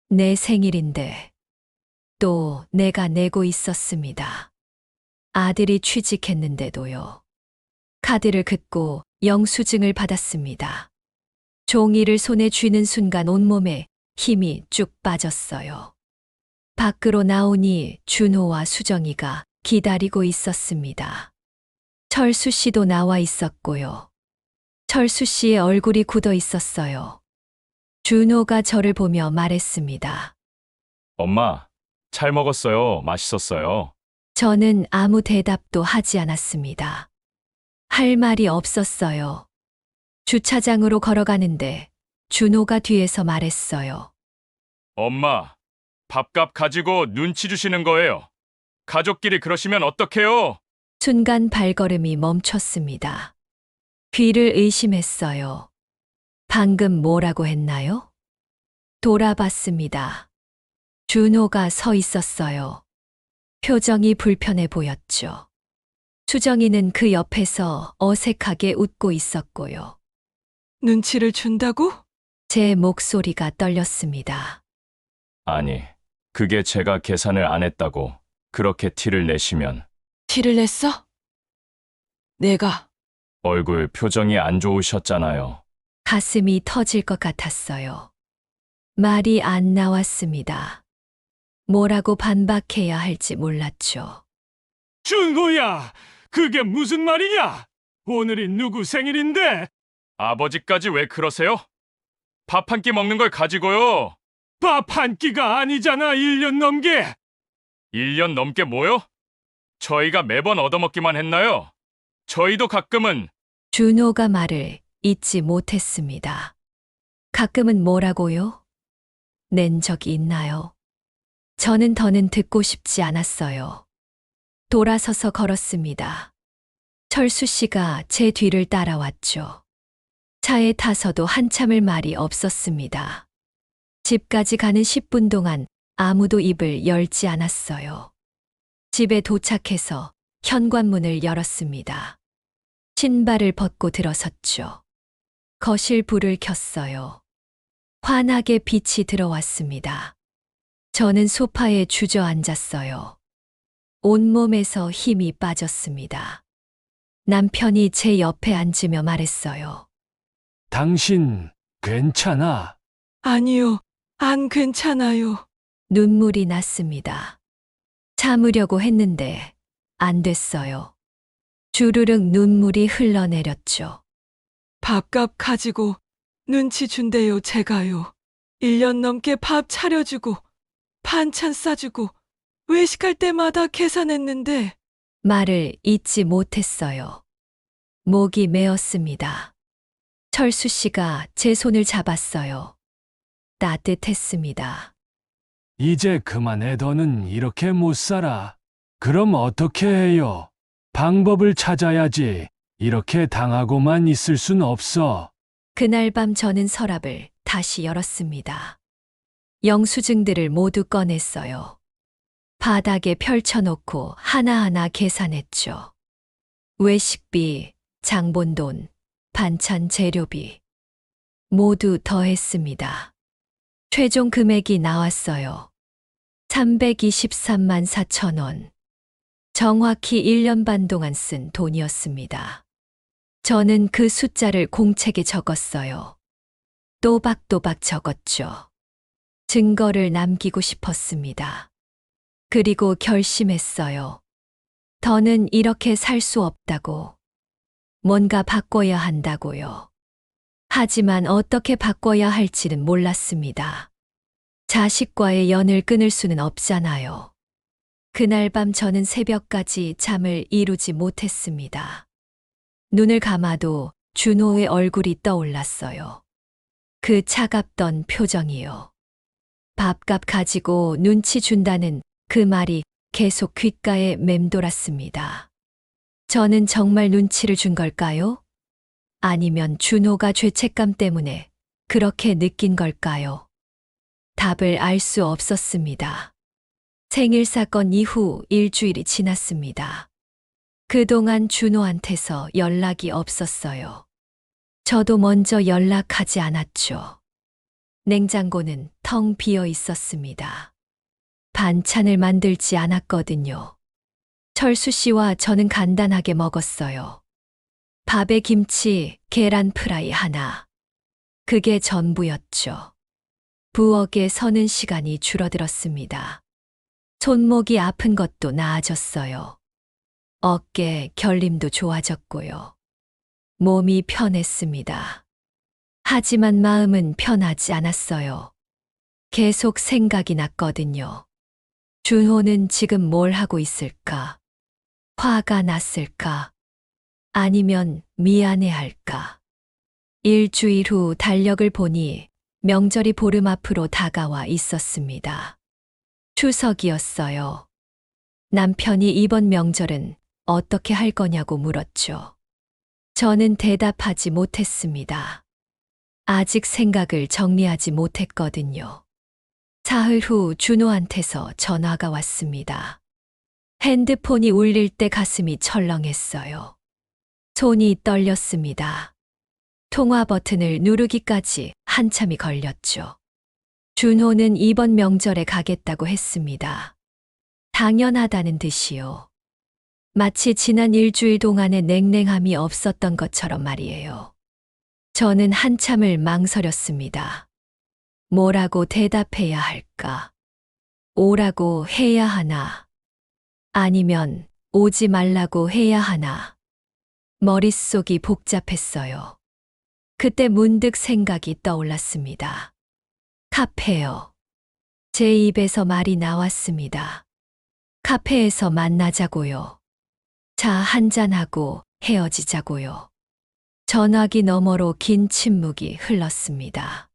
내 생일인데 또 내가 내고 있었습니다. 아들이 취직했는데도요. 카드를 긋고 영수증을 받았습니다. 종이를 손에 쥐는 순간 온몸에 힘이 쭉 빠졌어요. 밖으로 나오니 준호와 수정이가 기다리고 있었습니다. 철수 씨도 나와 있었고요. 철수 씨의 얼굴이 굳어 있었어요. 준호가 저를 보며 말했습니다. 엄마, 잘 먹었어요. 맛있었어요. 저는 아무 대답도 하지 않았습니다. 할 말이 없었어요. 주차장으로 걸어가는데 준호가 뒤에서 말했어요. 엄마, 밥값 가지고 눈치 주시는 거예요. 가족끼리 그러시면 어떡해요? 순간 발걸음이 멈췄습니다. 귀를 의심했어요. 방금 뭐라고 했나요? 돌아봤습니다. 준호가 서 있었어요. 표정이 불편해 보였죠. 수정이는 그 옆에서 어색하게 웃고 있었고요. 눈치를 준다고? 제 목소리가 떨렸습니다. 아니, 그게 제가 계산을 안 했다고 그렇게 티를 내시면 티를 냈어? 내가 얼굴 표정이 안 좋으셨잖아요. 가슴이 터질 것 같았어요. 말이 안 나왔습니다. 뭐라고 반박해야 할지 몰랐죠. 준호야, 그게 무슨 말이냐? 오늘이 누구 생일인데? 아버지까지 왜 그러세요? 밥 한 끼 먹는 걸 가지고요. 밥 한 끼가 아니잖아, 1년 넘게. 1년 넘게 뭐요? 저희가 매번 얻어먹기만 했나요? 저희도 가끔은 준호가 말을 잊지 못했습니다. 가끔은 뭐라고요? 낸 적이 있나요? 저는 더는 듣고 싶지 않았어요. 돌아서서 걸었습니다. 철수 씨가 제 뒤를 따라왔죠. 차에 타서도 한참을 말이 없었습니다. 집까지 가는 10분 동안 아무도 입을 열지 않았어요. 집에 도착해서 현관문을 열었습니다. 신발을 벗고 들어섰죠. 거실 불을 켰어요. 환하게 빛이 들어왔습니다. 저는 소파에 주저앉았어요. 온몸에서 힘이 빠졌습니다. 남편이 제 옆에 앉으며 말했어요. 당신 괜찮아? 아니요, 안 괜찮아요. 눈물이 났습니다. 참으려고 했는데 안 됐어요. 주르륵 눈물이 흘러내렸죠. 밥값 가지고 눈치 준대요, 제가요. 1년 넘게 밥 차려주고 반찬 싸주고 외식할 때마다 계산했는데 말을 잇지 못했어요. 목이 메었습니다. 철수 씨가 제 손을 잡았어요. 따뜻했습니다. 이제 그만해. 너는 이렇게 못 살아. 그럼 어떻게 해요? 방법을 찾아야지. 이렇게 당하고만 있을 순 없어. 그날 밤 저는 서랍을 다시 열었습니다. 영수증들을 모두 꺼냈어요. 바닥에 펼쳐놓고 하나하나 계산했죠. 외식비, 장본돈, 반찬 재료비 모두 더했습니다. 최종 금액이 나왔어요. 323만 4천 원. 정확히 1년 반 동안 쓴 돈이었습니다. 저는 그 숫자를 공책에 적었어요. 또박또박 적었죠. 증거를 남기고 싶었습니다. 그리고 결심했어요. 더는 이렇게 살 수 없다고. 뭔가 바꿔야 한다고요. 하지만 어떻게 바꿔야 할지는 몰랐습니다. 자식과의 연을 끊을 수는 없잖아요. 그날 밤 저는 새벽까지 잠을 이루지 못했습니다. 눈을 감아도 준호의 얼굴이 떠올랐어요. 그 차갑던 표정이요. 밥값 가지고 눈치 준다는 그 말이 계속 귓가에 맴돌았습니다. 저는 정말 눈치를 준 걸까요? 아니면 준호가 죄책감 때문에 그렇게 느낀 걸까요? 답을 알 수 없었습니다. 생일 사건 이후 일주일이 지났습니다. 그동안 준호한테서 연락이 없었어요. 저도 먼저 연락하지 않았죠. 냉장고는 텅 비어 있었습니다. 반찬을 만들지 않았거든요. 철수 씨와 저는 간단하게 먹었어요. 밥에 김치, 계란 프라이 하나. 그게 전부였죠. 부엌에 서는 시간이 줄어들었습니다. 손목이 아픈 것도 나아졌어요. 어깨 결림도 좋아졌고요. 몸이 편했습니다. 하지만 마음은 편하지 않았어요. 계속 생각이 났거든요. 준호는 지금 뭘 하고 있을까? 화가 났을까? 아니면 미안해할까? 일주일 후 달력을 보니 명절이 보름 앞으로 다가와 있었습니다. 추석이었어요. 남편이 이번 명절은 어떻게 할 거냐고 물었죠. 저는 대답하지 못했습니다. 아직 생각을 정리하지 못했거든요. 사흘 후 준호한테서 전화가 왔습니다. 핸드폰이 울릴 때 가슴이 철렁했어요. 손이 떨렸습니다. 통화 버튼을 누르기까지 한참이 걸렸죠. 준호는 이번 명절에 가겠다고 했습니다. 당연하다는 듯이요. 마치 지난 일주일 동안의 냉랭함이 없었던 것처럼 말이에요. 저는 한참을 망설였습니다. 뭐라고 대답해야 할까? 오라고 해야 하나? 아니면 오지 말라고 해야 하나? 머릿속이 복잡했어요. 그때 문득 생각이 떠올랐습니다. 카페요. 제 입에서 말이 나왔습니다. 카페에서 만나자고요. 차 한잔하고 헤어지자고요. 전화기 너머로 긴 침묵이 흘렀습니다.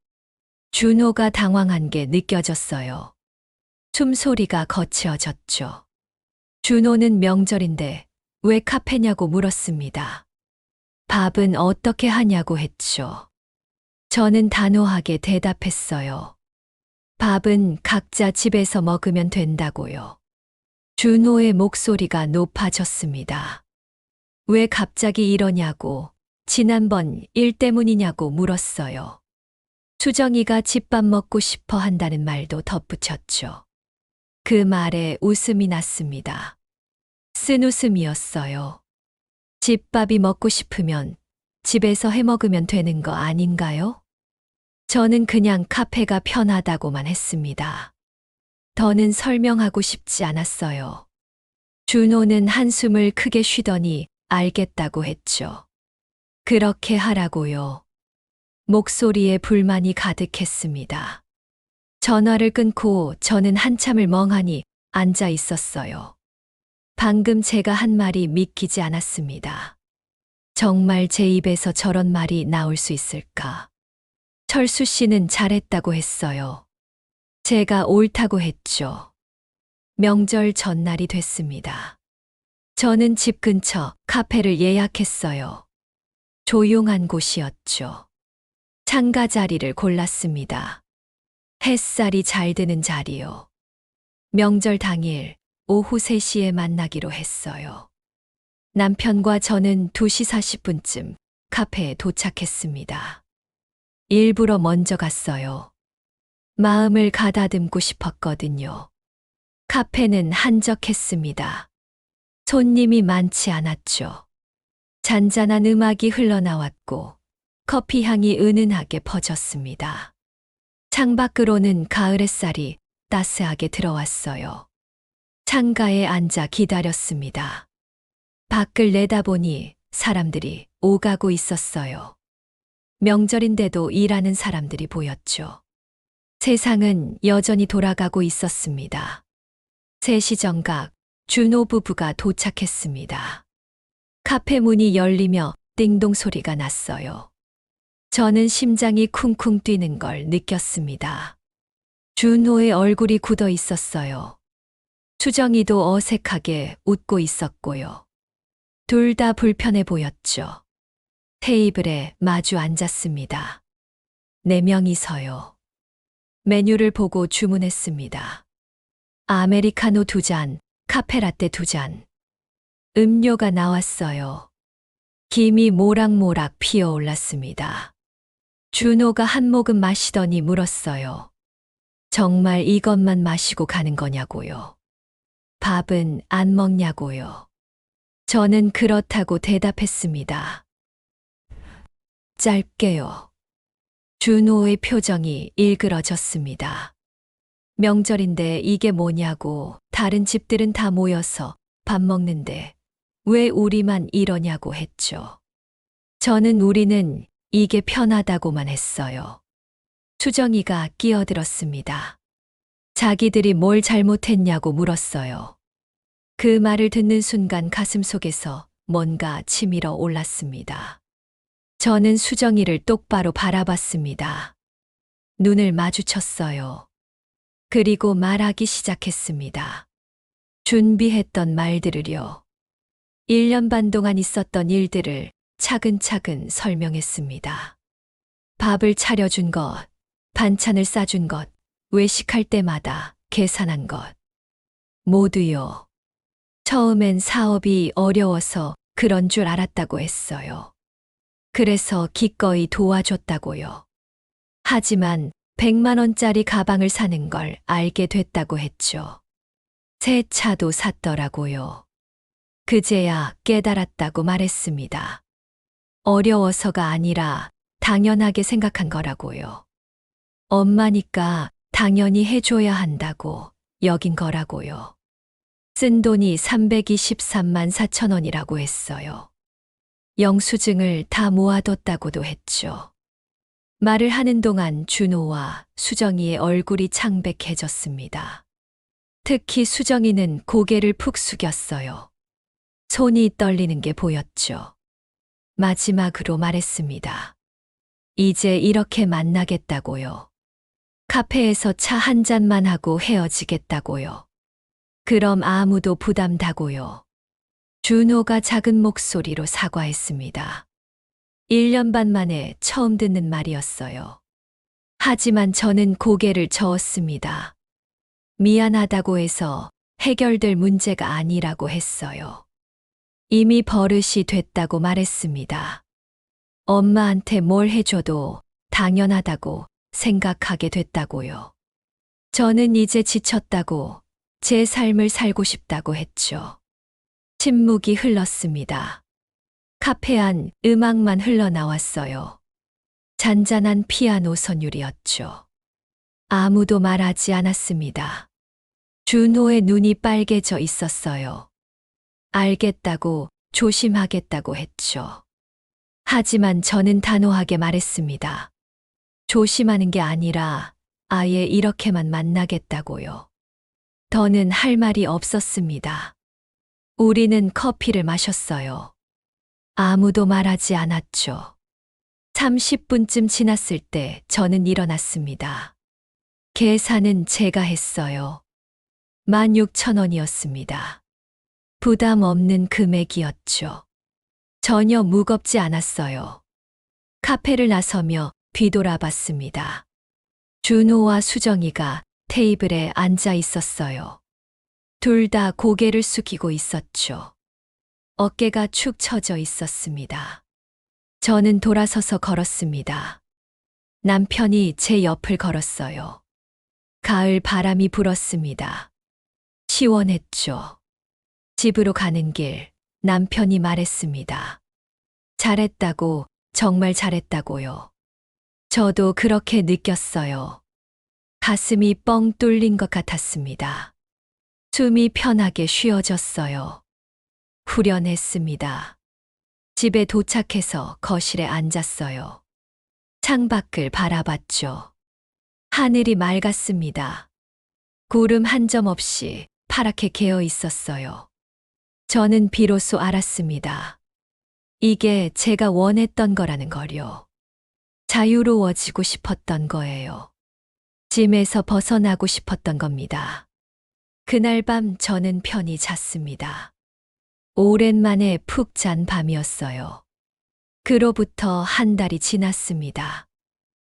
준호가 당황한 게 느껴졌어요. 숨소리가 거칠어졌죠. 준호는 명절인데 왜 카페냐고 물었습니다. 밥은 어떻게 하냐고 했죠. 저는 단호하게 대답했어요. 밥은 각자 집에서 먹으면 된다고요. 준호의 목소리가 높아졌습니다. 왜 갑자기 이러냐고, 지난번 일 때문이냐고 물었어요. 수정이가 집밥 먹고 싶어 한다는 말도 덧붙였죠. 그 말에 웃음이 났습니다. 쓴 웃음이었어요. 집밥이 먹고 싶으면 집에서 해 먹으면 되는 거 아닌가요? 저는 그냥 카페가 편하다고만 했습니다. 더는 설명하고 싶지 않았어요. 준호는 한숨을 크게 쉬더니 알겠다고 했죠. 그렇게 하라고요. 목소리에 불만이 가득했습니다. 전화를 끊고 저는 한참을 멍하니 앉아 있었어요. 방금 제가 한 말이 믿기지 않았습니다. 정말 제 입에서 저런 말이 나올 수 있을까? 철수 씨는 잘했다고 했어요. 제가 옳다고 했죠. 명절 전날이 됐습니다. 저는 집 근처 카페를 예약했어요. 조용한 곳이었죠. 창가 자리를 골랐습니다. 햇살이 잘 드는 자리요. 명절 당일 오후 3시에 만나기로 했어요. 남편과 저는 2시 40분쯤 카페에 도착했습니다. 일부러 먼저 갔어요. 마음을 가다듬고 싶었거든요. 카페는 한적했습니다. 손님이 많지 않았죠. 잔잔한 음악이 흘러나왔고 커피 향이 은은하게 퍼졌습니다. 창밖으로는 가을 햇살이 따스하게 들어왔어요. 창가에 앉아 기다렸습니다. 밖을 내다보니 사람들이 오가고 있었어요. 명절인데도 일하는 사람들이 보였죠. 세상은 여전히 돌아가고 있었습니다. 3시 정각 준호 부부가 도착했습니다. 카페 문이 열리며 띵동 소리가 났어요. 저는 심장이 쿵쿵 뛰는 걸 느꼈습니다. 준호의 얼굴이 굳어 있었어요. 수정이도 어색하게 웃고 있었고요. 둘 다 불편해 보였죠. 테이블에 마주 앉았습니다. 4명이서요. 메뉴를 보고 주문했습니다. 아메리카노 2잔, 카페라떼 2잔. 음료가 나왔어요. 김이 모락모락 피어올랐습니다. 준호가 한 모금 마시더니 물었어요. 정말 이것만 마시고 가는 거냐고요. 밥은 안 먹냐고요. 저는 그렇다고 대답했습니다. 짧게요. 준호의 표정이 일그러졌습니다. 명절인데 이게 뭐냐고, 다른 집들은 다 모여서 밥 먹는데 왜 우리만 이러냐고 했죠. 저는 우리는 이게 편하다고만 했어요. 수정이가 끼어들었습니다. 자기들이 뭘 잘못했냐고 물었어요. 그 말을 듣는 순간 가슴속에서 뭔가 치밀어 올랐습니다. 저는 수정이를 똑바로 바라봤습니다. 눈을 마주쳤어요. 그리고 말하기 시작했습니다. 준비했던 말들을요. 1년 반 동안 있었던 일들을 차근차근 설명했습니다. 밥을 차려준 것, 반찬을 싸준 것, 외식할 때마다 계산한 것. 모두요. 처음엔 사업이 어려워서 그런 줄 알았다고 했어요. 그래서 기꺼이 도와줬다고요. 하지만 100만 원짜리 가방을 사는 걸 알게 됐다고 했죠. 새 차도 샀더라고요. 그제야 깨달았다고 말했습니다. 어려워서가 아니라 당연하게 생각한 거라고요. 엄마니까 당연히 해줘야 한다고 여긴 거라고요. 쓴 돈이 323만 4천 원이라고 했어요. 영수증을 다 모아뒀다고도 했죠. 말을 하는 동안 준호와 수정이의 얼굴이 창백해졌습니다. 특히 수정이는 고개를 푹 숙였어요. 손이 떨리는 게 보였죠. 마지막으로 말했습니다. 이제 이렇게 만나겠다고요. 카페에서 차 한 잔만 하고 헤어지겠다고요. 그럼 아무도 부담다고요. 준호가 작은 목소리로 사과했습니다. 1년 반 만에 처음 듣는 말이었어요. 하지만 저는 고개를 저었습니다. 미안하다고 해서 해결될 문제가 아니라고 했어요. 이미 버릇이 됐다고 말했습니다. 엄마한테 뭘 해줘도 당연하다고 생각하게 됐다고요. 저는 이제 지쳤다고, 제 삶을 살고 싶다고 했죠. 침묵이 흘렀습니다. 카페 안 음악만 흘러나왔어요. 잔잔한 피아노 선율이었죠. 아무도 말하지 않았습니다. 준호의 눈이 빨개져 있었어요. 알겠다고, 조심하겠다고 했죠. 하지만 저는 단호하게 말했습니다. 조심하는 게 아니라 아예 이렇게만 만나겠다고요. 더는 할 말이 없었습니다. 우리는 커피를 마셨어요. 아무도 말하지 않았죠. 30분쯤 지났을 때 저는 일어났습니다. 계산은 제가 했어요. 16,000원이었습니다. 부담 없는 금액이었죠. 전혀 무겁지 않았어요. 카페를 나서며 뒤돌아봤습니다. 준호와 수정이가 테이블에 앉아 있었어요. 둘 다 고개를 숙이고 있었죠. 어깨가 축 처져 있었습니다. 저는 돌아서서 걸었습니다. 남편이 제 옆을 걸었어요. 가을 바람이 불었습니다. 시원했죠. 집으로 가는 길, 남편이 말했습니다. 잘했다고, 정말 잘했다고요. 저도 그렇게 느꼈어요. 가슴이 뻥 뚫린 것 같았습니다. 숨이 편하게 쉬어졌어요. 후련했습니다. 집에 도착해서 거실에 앉았어요. 창밖을 바라봤죠. 하늘이 맑았습니다. 구름 한 점 없이 파랗게 개어 있었어요. 저는 비로소 알았습니다. 이게 제가 원했던 거라는 걸요. 자유로워지고 싶었던 거예요. 짐에서 벗어나고 싶었던 겁니다. 그날 밤 저는 편히 잤습니다. 오랜만에 푹 잔 밤이었어요. 그로부터 한 달이 지났습니다.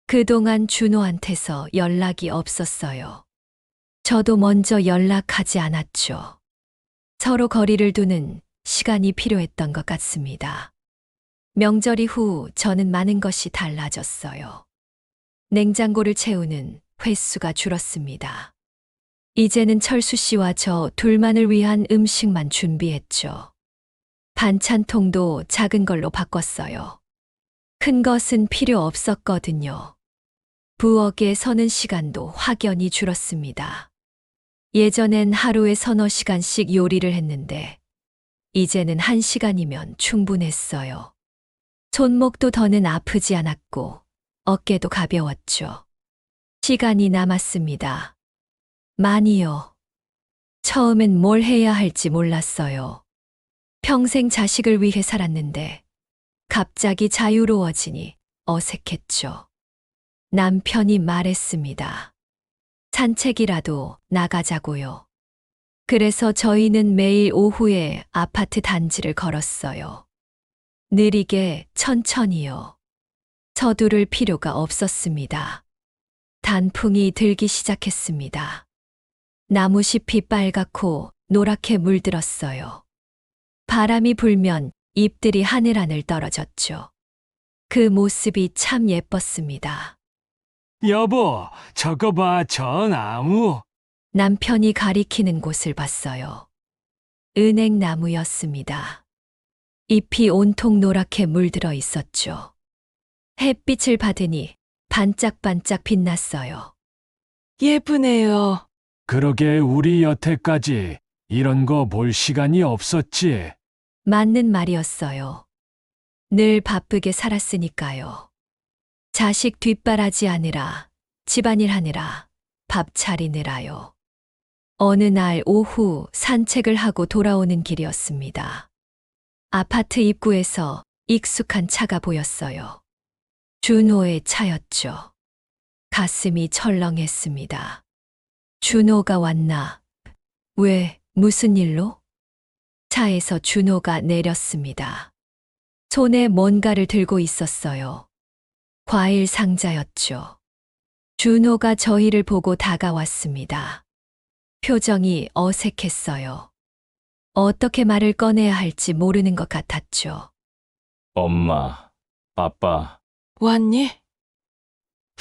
그동안 준호한테서 연락이 없었어요. 저도 먼저 연락하지 않았죠. 서로 거리를 두는 시간이 필요했던 것 같습니다. 명절 이후 저는 많은 것이 달라졌어요. 냉장고를 채우는 횟수가 줄었습니다. 이제는 철수 씨와 저 둘만을 위한 음식만 준비했죠. 반찬통도 작은 걸로 바꿨어요. 큰 것은 필요 없었거든요. 부엌에 서는 시간도 확연히 줄었습니다. 예전엔 하루에 서너 시간씩 요리를 했는데 이제는 1시간이면 충분했어요. 손목도 더는 아프지 않았고 어깨도 가벼웠죠. 시간이 남았습니다. 많이요. 처음엔 뭘 해야 할지 몰랐어요. 평생 자식을 위해 살았는데 갑자기 자유로워지니 어색했죠. 남편이 말했습니다. 산책이라도 나가자고요. 그래서 저희는 매일 오후에 아파트 단지를 걸었어요. 느리게 천천히요. 서두를 필요가 없었습니다. 단풍이 들기 시작했습니다. 나무잎이 빨갛고 노랗게 물들었어요. 바람이 불면 잎들이 하늘하늘 떨어졌죠. 그 모습이 참 예뻤습니다. 여보, 저거 봐, 저 나무. 남편이 가리키는 곳을 봤어요. 은행나무였습니다. 잎이 온통 노랗게 물들어 있었죠. 햇빛을 받으니 반짝반짝 빛났어요. 예쁘네요. 그러게 우리 여태까지 이런 거 볼 시간이 없었지. 맞는 말이었어요. 늘 바쁘게 살았으니까요. 자식 뒷바라지 하느라, 집안일 하느라, 밥 차리느라요. 어느 날 오후 산책을 하고 돌아오는 길이었습니다. 아파트 입구에서 익숙한 차가 보였어요. 준호의 차였죠. 가슴이 철렁했습니다. 준호가 왔나? 왜, 무슨 일로? 차에서 준호가 내렸습니다. 손에 뭔가를 들고 있었어요. 과일 상자였죠. 준호가 저희를 보고 다가왔습니다. 표정이 어색했어요. 어떻게 말을 꺼내야 할지 모르는 것 같았죠. 엄마, 아빠, 왔니?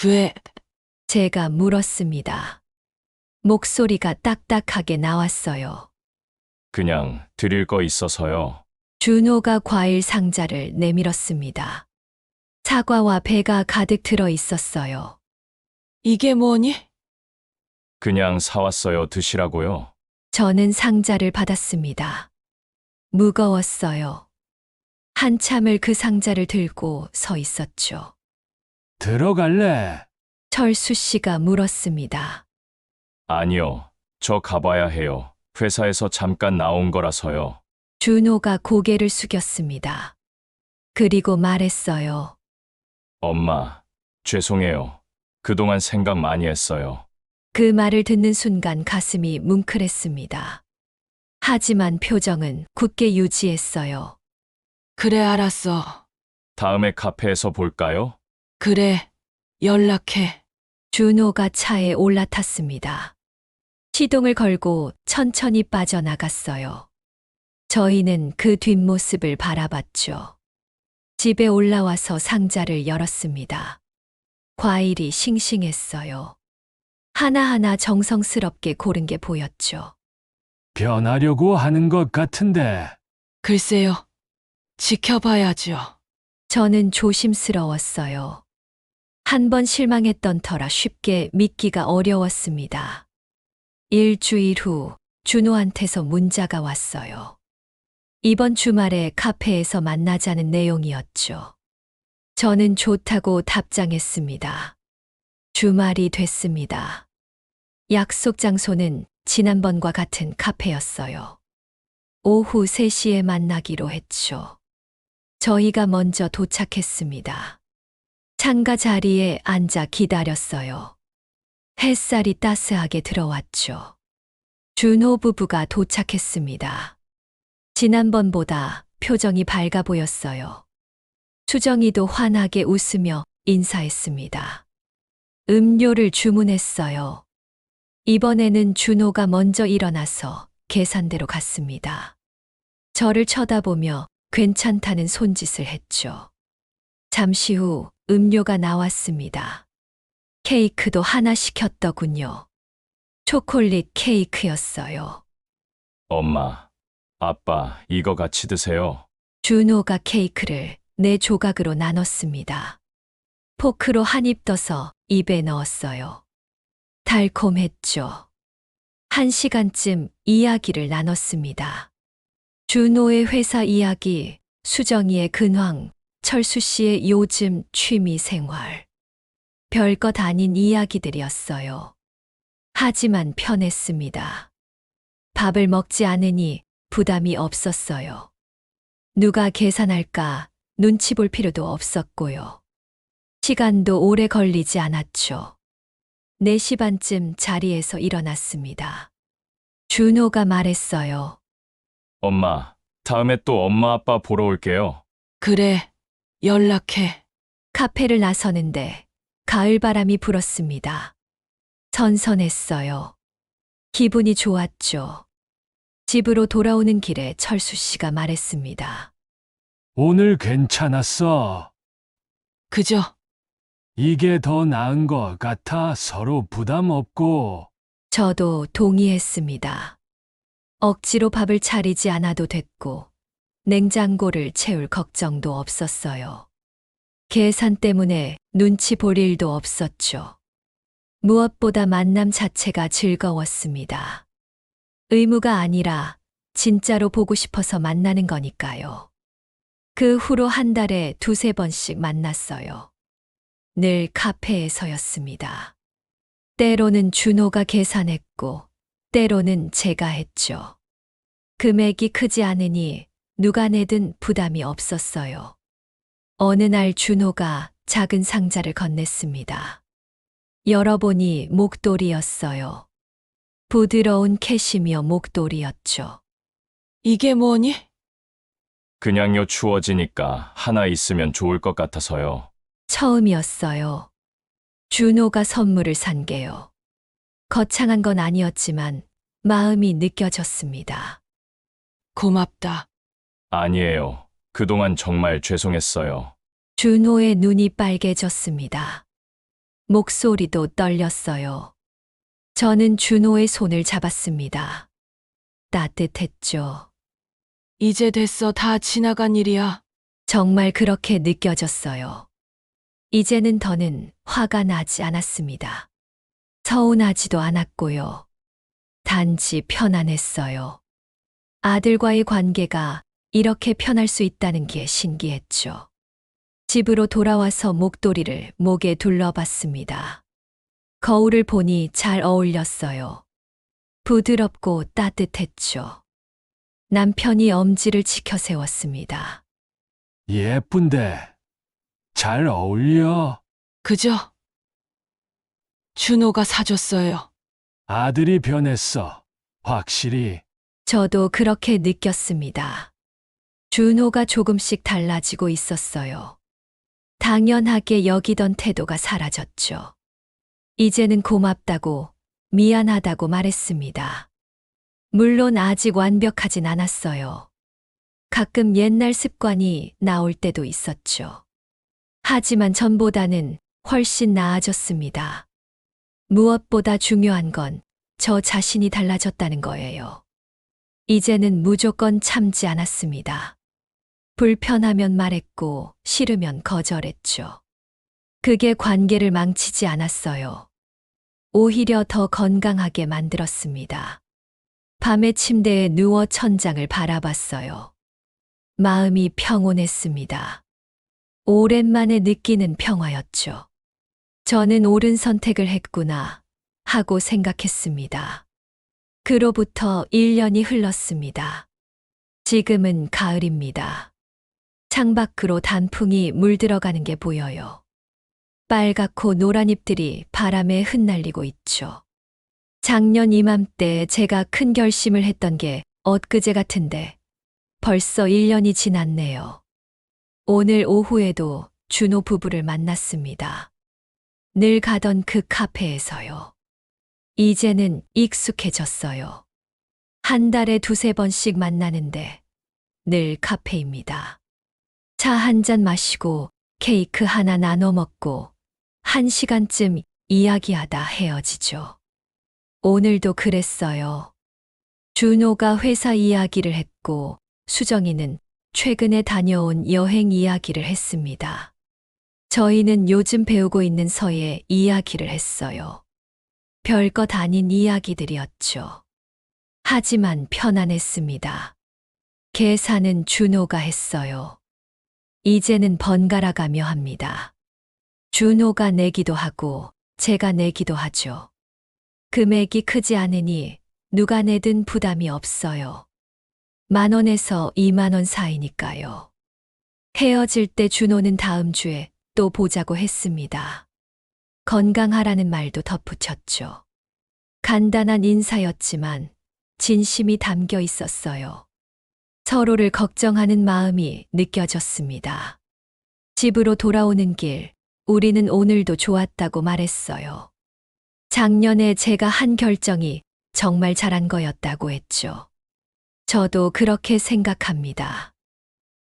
왜? 제가 물었습니다. 목소리가 딱딱하게 나왔어요. 그냥 드릴 거 있어서요. 준호가 과일 상자를 내밀었습니다. 사과와 배가 가득 들어 있었어요. 이게 뭐니? 그냥 사왔어요. 드시라고요. 저는 상자를 받았습니다. 무거웠어요. 한참을 그 상자를 들고 서 있었죠. 들어갈래? 철수 씨가 물었습니다. 아니요. 저 가봐야 해요. 회사에서 잠깐 나온 거라서요. 준호가 고개를 숙였습니다. 그리고 말했어요. 엄마, 죄송해요. 그동안 생각 많이 했어요. 그 말을 듣는 순간 가슴이 뭉클했습니다. 하지만 표정은 굳게 유지했어요. 그래, 알았어. 다음에 카페에서 볼까요? 그래, 연락해. 준호가 차에 올라탔습니다. 시동을 걸고 천천히 빠져나갔어요. 저희는 그 뒷모습을 바라봤죠. 집에 올라와서 상자를 열었습니다. 과일이 싱싱했어요. 하나하나 정성스럽게 고른 게 보였죠. 변하려고 하는 것 같은데. 글쎄요. 지켜봐야죠. 저는 조심스러웠어요. 한 번 실망했던 터라 쉽게 믿기가 어려웠습니다. 일주일 후 준호한테서 문자가 왔어요. 이번 주말에 카페에서 만나자는 내용이었죠. 저는 좋다고 답장했습니다. 주말이 됐습니다. 약속 장소는 지난번과 같은 카페였어요. 오후 3시에 만나기로 했죠. 저희가 먼저 도착했습니다. 창가 자리에 앉아 기다렸어요. 햇살이 따스하게 들어왔죠. 준호 부부가 도착했습니다. 지난번보다 표정이 밝아 보였어요. 수정이도 환하게 웃으며 인사했습니다. 음료를 주문했어요. 이번에는 준호가 먼저 일어나서 계산대로 갔습니다. 저를 쳐다보며 괜찮다는 손짓을 했죠. 잠시 후 음료가 나왔습니다. 케이크도 하나 시켰더군요. 초콜릿 케이크였어요. 엄마, 아빠, 이거 같이 드세요. 준호가 케이크를 4조각으로 나눴습니다. 포크로 한 입 떠서 입에 넣었어요. 달콤했죠. 1시간쯤 이야기를 나눴습니다. 준호의 회사 이야기, 수정이의 근황, 철수 씨의 요즘 취미 생활. 별것 아닌 이야기들이었어요. 하지만 편했습니다. 밥을 먹지 않으니 부담이 없었어요. 누가 계산할까 눈치 볼 필요도 없었고요. 시간도 오래 걸리지 않았죠. 4시 반쯤 자리에서 일어났습니다. 준호가 말했어요. 엄마, 다음에 또 엄마 아빠 보러 올게요. 그래, 연락해. 카페를 나서는데 가을바람이 불었습니다. 선선했어요. 기분이 좋았죠. 집으로 돌아오는 길에 철수 씨가 말했습니다. 오늘 괜찮았어. 그저 이게 더 나은 것 같아 서로 부담 없고. 저도 동의했습니다. 억지로 밥을 차리지 않아도 됐고, 냉장고를 채울 걱정도 없었어요. 계산 때문에 눈치 볼 일도 없었죠. 무엇보다 만남 자체가 즐거웠습니다. 의무가 아니라 진짜로 보고 싶어서 만나는 거니까요. 그 후로 한 달에 2~3번씩 만났어요. 늘 카페에서였습니다. 때로는 준호가 계산했고, 때로는 제가 했죠. 금액이 크지 않으니 누가 내든 부담이 없었어요. 어느 날 준호가 작은 상자를 건넸습니다. 열어보니 목도리였어요. 부드러운 캐시미어 목도리였죠. 이게 뭐니? 그냥요 추워지니까 하나 있으면 좋을 것 같아서요. 처음이었어요. 준호가 선물을 산 게요. 거창한 건 아니었지만 마음이 느껴졌습니다. 고맙다. 아니에요. 그동안 정말 죄송했어요. 준호의 눈이 빨개졌습니다. 목소리도 떨렸어요. 저는 준호의 손을 잡았습니다. 따뜻했죠. 이제 됐어. 다 지나간 일이야. 정말 그렇게 느껴졌어요. 이제는 더는 화가 나지 않았습니다. 서운하지도 않았고요. 단지 편안했어요. 아들과의 관계가 이렇게 편할 수 있다는 게 신기했죠. 집으로 돌아와서 목도리를 목에 둘러봤습니다. 거울을 보니 잘 어울렸어요. 부드럽고 따뜻했죠. 남편이 엄지를 치켜 세웠습니다. 예쁜데 잘 어울려. 그저 준호가 사줬어요. 아들이 변했어. 확실히. 저도 그렇게 느꼈습니다. 준호가 조금씩 달라지고 있었어요. 당연하게 여기던 태도가 사라졌죠. 이제는 고맙다고, 미안하다고 말했습니다. 물론 아직 완벽하진 않았어요. 가끔 옛날 습관이 나올 때도 있었죠. 하지만 전보다는 훨씬 나아졌습니다. 무엇보다 중요한 건 저 자신이 달라졌다는 거예요. 이제는 무조건 참지 않았습니다. 불편하면 말했고 싫으면 거절했죠. 그게 관계를 망치지 않았어요. 오히려 더 건강하게 만들었습니다. 밤에 침대에 누워 천장을 바라봤어요. 마음이 평온했습니다. 오랜만에 느끼는 평화였죠. 저는 옳은 선택을 했구나 하고 생각했습니다. 그로부터 1년이 흘렀습니다. 지금은 가을입니다. 창밖으로 단풍이 물들어가는 게 보여요. 빨갛고 노란 잎들이 바람에 흩날리고 있죠. 작년 이맘때 제가 큰 결심을 했던 게 엊그제 같은데 벌써 1년이 지났네요. 오늘 오후에도 준호 부부를 만났습니다. 늘 가던 그 카페에서요. 이제는 익숙해졌어요. 한 달에 2~3번씩 만나는데 늘 카페입니다. 차 한 잔 마시고 케이크 하나 나눠 먹고 1시간쯤 이야기하다 헤어지죠. 오늘도 그랬어요. 준호가 회사 이야기를 했고 수정이는 최근에 다녀온 여행 이야기를 했습니다. 저희는 요즘 배우고 있는 서예 이야기를 했어요. 별것 아닌 이야기들이었죠. 하지만 편안했습니다. 계산은 준호가 했어요. 이제는 번갈아 가며 합니다. 준호가 내기도 하고 제가 내기도 하죠. 금액이 크지 않으니 누가 내든 부담이 없어요. 10,000원에서 20,000원 사이니까요. 헤어질 때 준호는 다음 주에 또 보자고 했습니다. 건강하라는 말도 덧붙였죠. 간단한 인사였지만 진심이 담겨 있었어요. 서로를 걱정하는 마음이 느껴졌습니다. 집으로 돌아오는 길, 우리는 오늘도 좋았다고 말했어요. 작년에 제가 한 결정이 정말 잘한 거였다고 했죠. 저도 그렇게 생각합니다.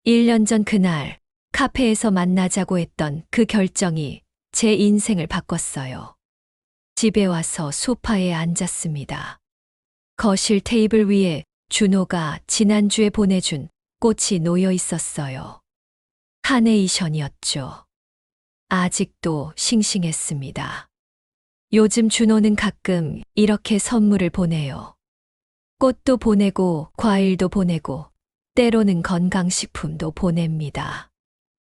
1년 전 그날 카페에서 만나자고 했던 그 결정이 제 인생을 바꿨어요. 집에 와서 소파에 앉았습니다. 거실 테이블 위에 준호가 지난주에 보내준 꽃이 놓여 있었어요. 카네이션이었죠. 아직도 싱싱했습니다. 요즘 준호는 가끔 이렇게 선물을 보내요. 꽃도 보내고 과일도 보내고 때로는 건강식품도 보냅니다.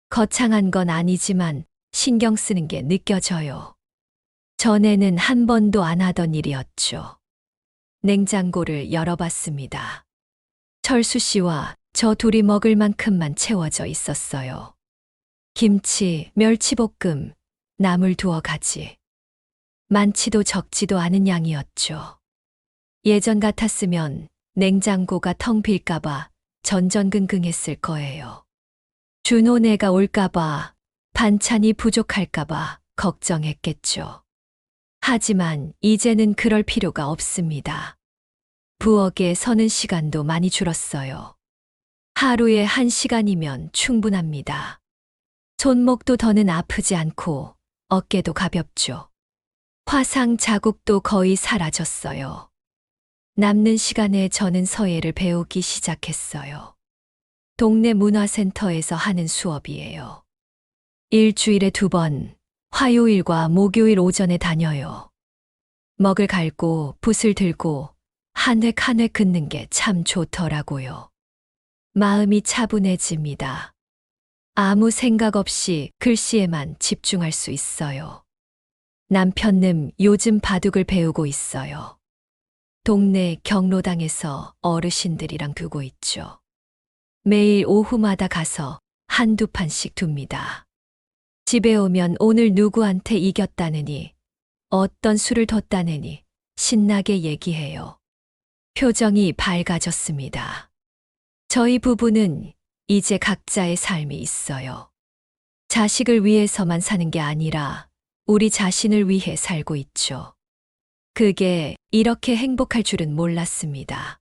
거창한 건 아니지만 신경 쓰는 게 느껴져요. 전에는 한 번도 안 하던 일이었죠. 냉장고를 열어봤습니다. 철수 씨와 저 둘이 먹을 만큼만 채워져 있었어요. 김치, 멸치볶음, 나물 2가지. 많지도 적지도 않은 양이었죠. 예전 같았으면 냉장고가 텅 빌까봐 전전긍긍했을 거예요. 준호네가 올까봐, 반찬이 부족할까봐 걱정했겠죠. 하지만 이제는 그럴 필요가 없습니다. 부엌에 서는 시간도 많이 줄었어요. 하루에 1시간이면 충분합니다. 손목도 더는 아프지 않고 어깨도 가볍죠. 화상 자국도 거의 사라졌어요. 남는 시간에 저는 서예를 배우기 시작했어요. 동네 문화센터에서 하는 수업이에요. 일주일에 2번, 화요일과 목요일 오전에 다녀요. 먹을 갈고 붓을 들고 한 획 한 획 긋는 게 참 좋더라고요. 마음이 차분해집니다. 아무 생각 없이 글씨에만 집중할 수 있어요. 남편은 요즘 바둑을 배우고 있어요. 동네 경로당에서 어르신들이랑 두고 있죠. 매일 오후마다 가서 1~2판씩 둡니다. 집에 오면 오늘 누구한테 이겼다느니, 어떤 수를 뒀다느니 신나게 얘기해요. 표정이 밝아졌습니다. 저희 부부는 이제 각자의 삶이 있어요. 자식을 위해서만 사는 게 아니라 우리 자신을 위해 살고 있죠. 그게 이렇게 행복할 줄은 몰랐습니다.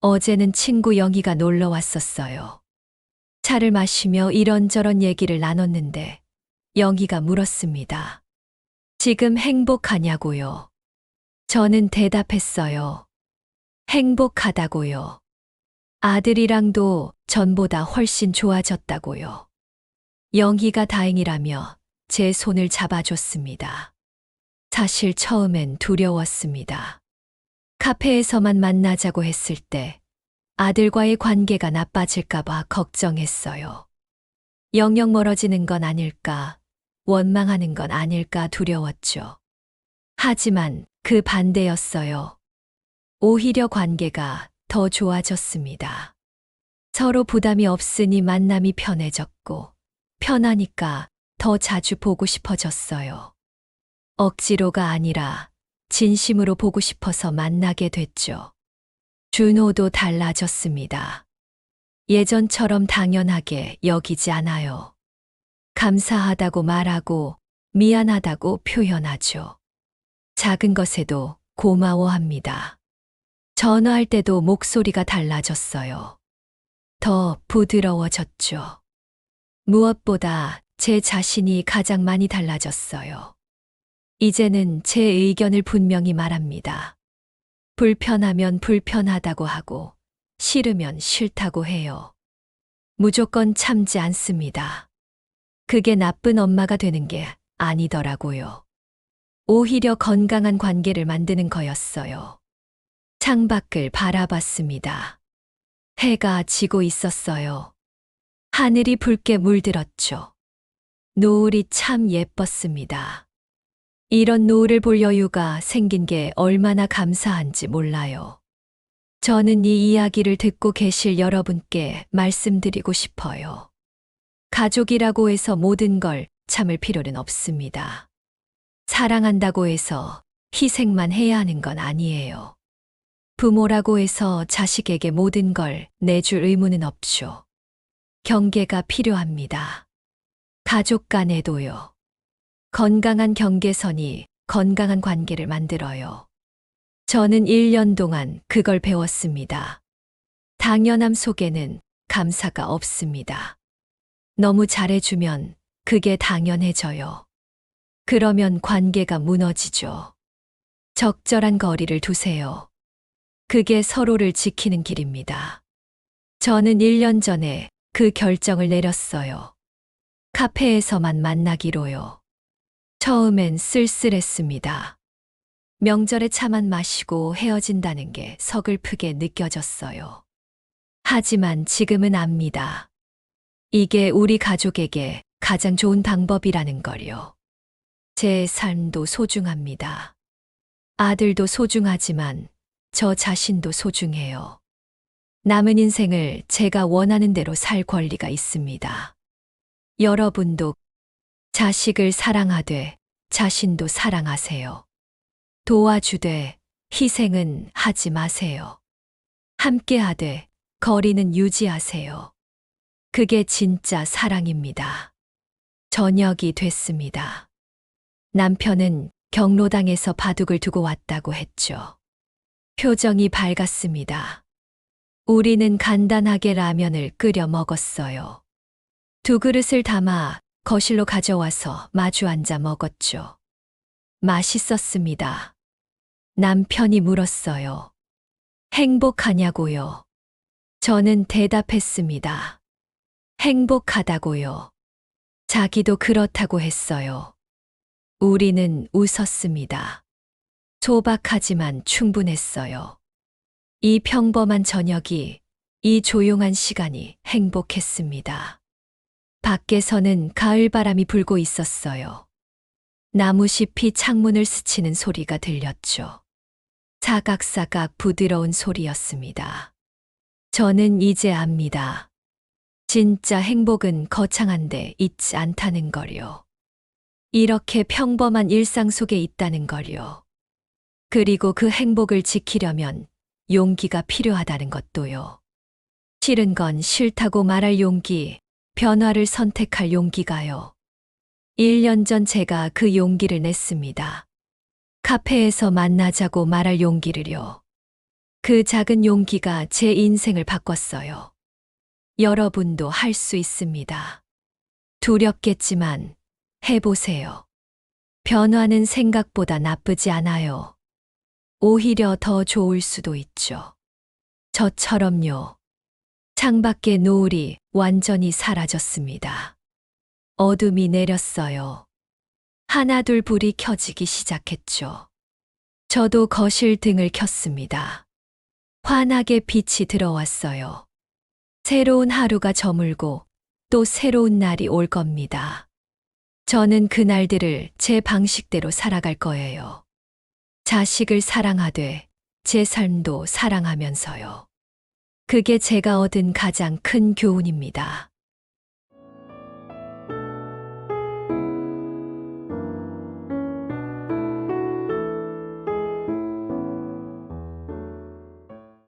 어제는 친구 영희가 놀러 왔었어요. 차를 마시며 이런저런 얘기를 나눴는데 영희가 물었습니다. 지금 행복하냐고요? 저는 대답했어요. 행복하다고요. 아들이랑도 전보다 훨씬 좋아졌다고요. 영희가 다행이라며 제 손을 잡아줬습니다. 사실 처음엔 두려웠습니다. 카페에서만 만나자고 했을 때 아들과의 관계가 나빠질까봐 걱정했어요. 영영 멀어지는 건 아닐까, 원망하는 건 아닐까 두려웠죠. 하지만 그 반대였어요. 오히려 관계가 더 좋아졌습니다. 서로 부담이 없으니 만남이 편해졌고, 편하니까 더 자주 보고 싶어졌어요. 억지로가 아니라 진심으로 보고 싶어서 만나게 됐죠. 준호도 달라졌습니다. 예전처럼 당연하게 여기지 않아요. 감사하다고 말하고 미안하다고 표현하죠. 작은 것에도 고마워합니다. 전화할 때도 목소리가 달라졌어요. 더 부드러워졌죠. 무엇보다 제 자신이 가장 많이 달라졌어요. 이제는 제 의견을 분명히 말합니다. 불편하면 불편하다고 하고, 싫으면 싫다고 해요. 무조건 참지 않습니다. 그게 나쁜 엄마가 되는 게 아니더라고요. 오히려 건강한 관계를 만드는 거였어요. 창밖을 바라봤습니다. 해가 지고 있었어요. 하늘이 붉게 물들었죠. 노을이 참 예뻤습니다. 이런 노을을 볼 여유가 생긴 게 얼마나 감사한지 몰라요. 저는 이 이야기를 듣고 계실 여러분께 말씀드리고 싶어요. 가족이라고 해서 모든 걸 참을 필요는 없습니다. 사랑한다고 해서 희생만 해야 하는 건 아니에요. 부모라고 해서 자식에게 모든 걸 내줄 의무는 없죠. 경계가 필요합니다. 가족 간에도요. 건강한 경계선이 건강한 관계를 만들어요. 저는 1년 동안 그걸 배웠습니다. 당연함 속에는 감사가 없습니다. 너무 잘해주면 그게 당연해져요. 그러면 관계가 무너지죠. 적절한 거리를 두세요. 그게 서로를 지키는 길입니다. 저는 1년 전에 그 결정을 내렸어요. 카페에서만 만나기로요. 처음엔 쓸쓸했습니다. 명절에 차만 마시고 헤어진다는 게 서글프게 느껴졌어요. 하지만 지금은 압니다. 이게 우리 가족에게 가장 좋은 방법이라는 걸요. 제 삶도 소중합니다. 아들도 소중하지만 저 자신도 소중해요. 남은 인생을 제가 원하는 대로 살 권리가 있습니다. 여러분도 자식을 사랑하되 자신도 사랑하세요. 도와주되 희생은 하지 마세요. 함께하되 거리는 유지하세요. 그게 진짜 사랑입니다. 저녁이 됐습니다. 남편은 경로당에서 바둑을 두고 왔다고 했죠. 표정이 밝았습니다. 우리는 간단하게 라면을 끓여 먹었어요. 2그릇을 담아 거실로 가져와서 마주 앉아 먹었죠. 맛있었습니다. 남편이 물었어요. 행복하냐고요? 저는 대답했습니다. 행복하다고요. 자기도 그렇다고 했어요. 우리는 웃었습니다. 소박하지만 충분했어요. 이 평범한 저녁이, 이 조용한 시간이 행복했습니다. 밖에서는 가을바람이 불고 있었어요. 나무잎이 창문을 스치는 소리가 들렸죠. 사각사각 부드러운 소리였습니다. 저는 이제 압니다. 진짜 행복은 거창한데 있지 않다는 걸요. 이렇게 평범한 일상 속에 있다는 걸요. 그리고 그 행복을 지키려면 용기가 필요하다는 것도요. 싫은 건 싫다고 말할 용기, 변화를 선택할 용기가요. 1년 전 제가 그 용기를 냈습니다. 카페에서 만나자고 말할 용기를요. 그 작은 용기가 제 인생을 바꿨어요. 여러분도 할 수 있습니다. 두렵겠지만 해보세요. 변화는 생각보다 나쁘지 않아요. 오히려 더 좋을 수도 있죠. 저처럼요. 창밖의 노을이 완전히 사라졌습니다. 어둠이 내렸어요. 하나둘 불이 켜지기 시작했죠. 저도 거실 등을 켰습니다. 환하게 빛이 들어왔어요. 새로운 하루가 저물고 또 새로운 날이 올 겁니다. 저는 그날들을 제 방식대로 살아갈 거예요. 자식을 사랑하되 제 삶도 사랑하면서요. 그게 제가 얻은 가장 큰 교훈입니다.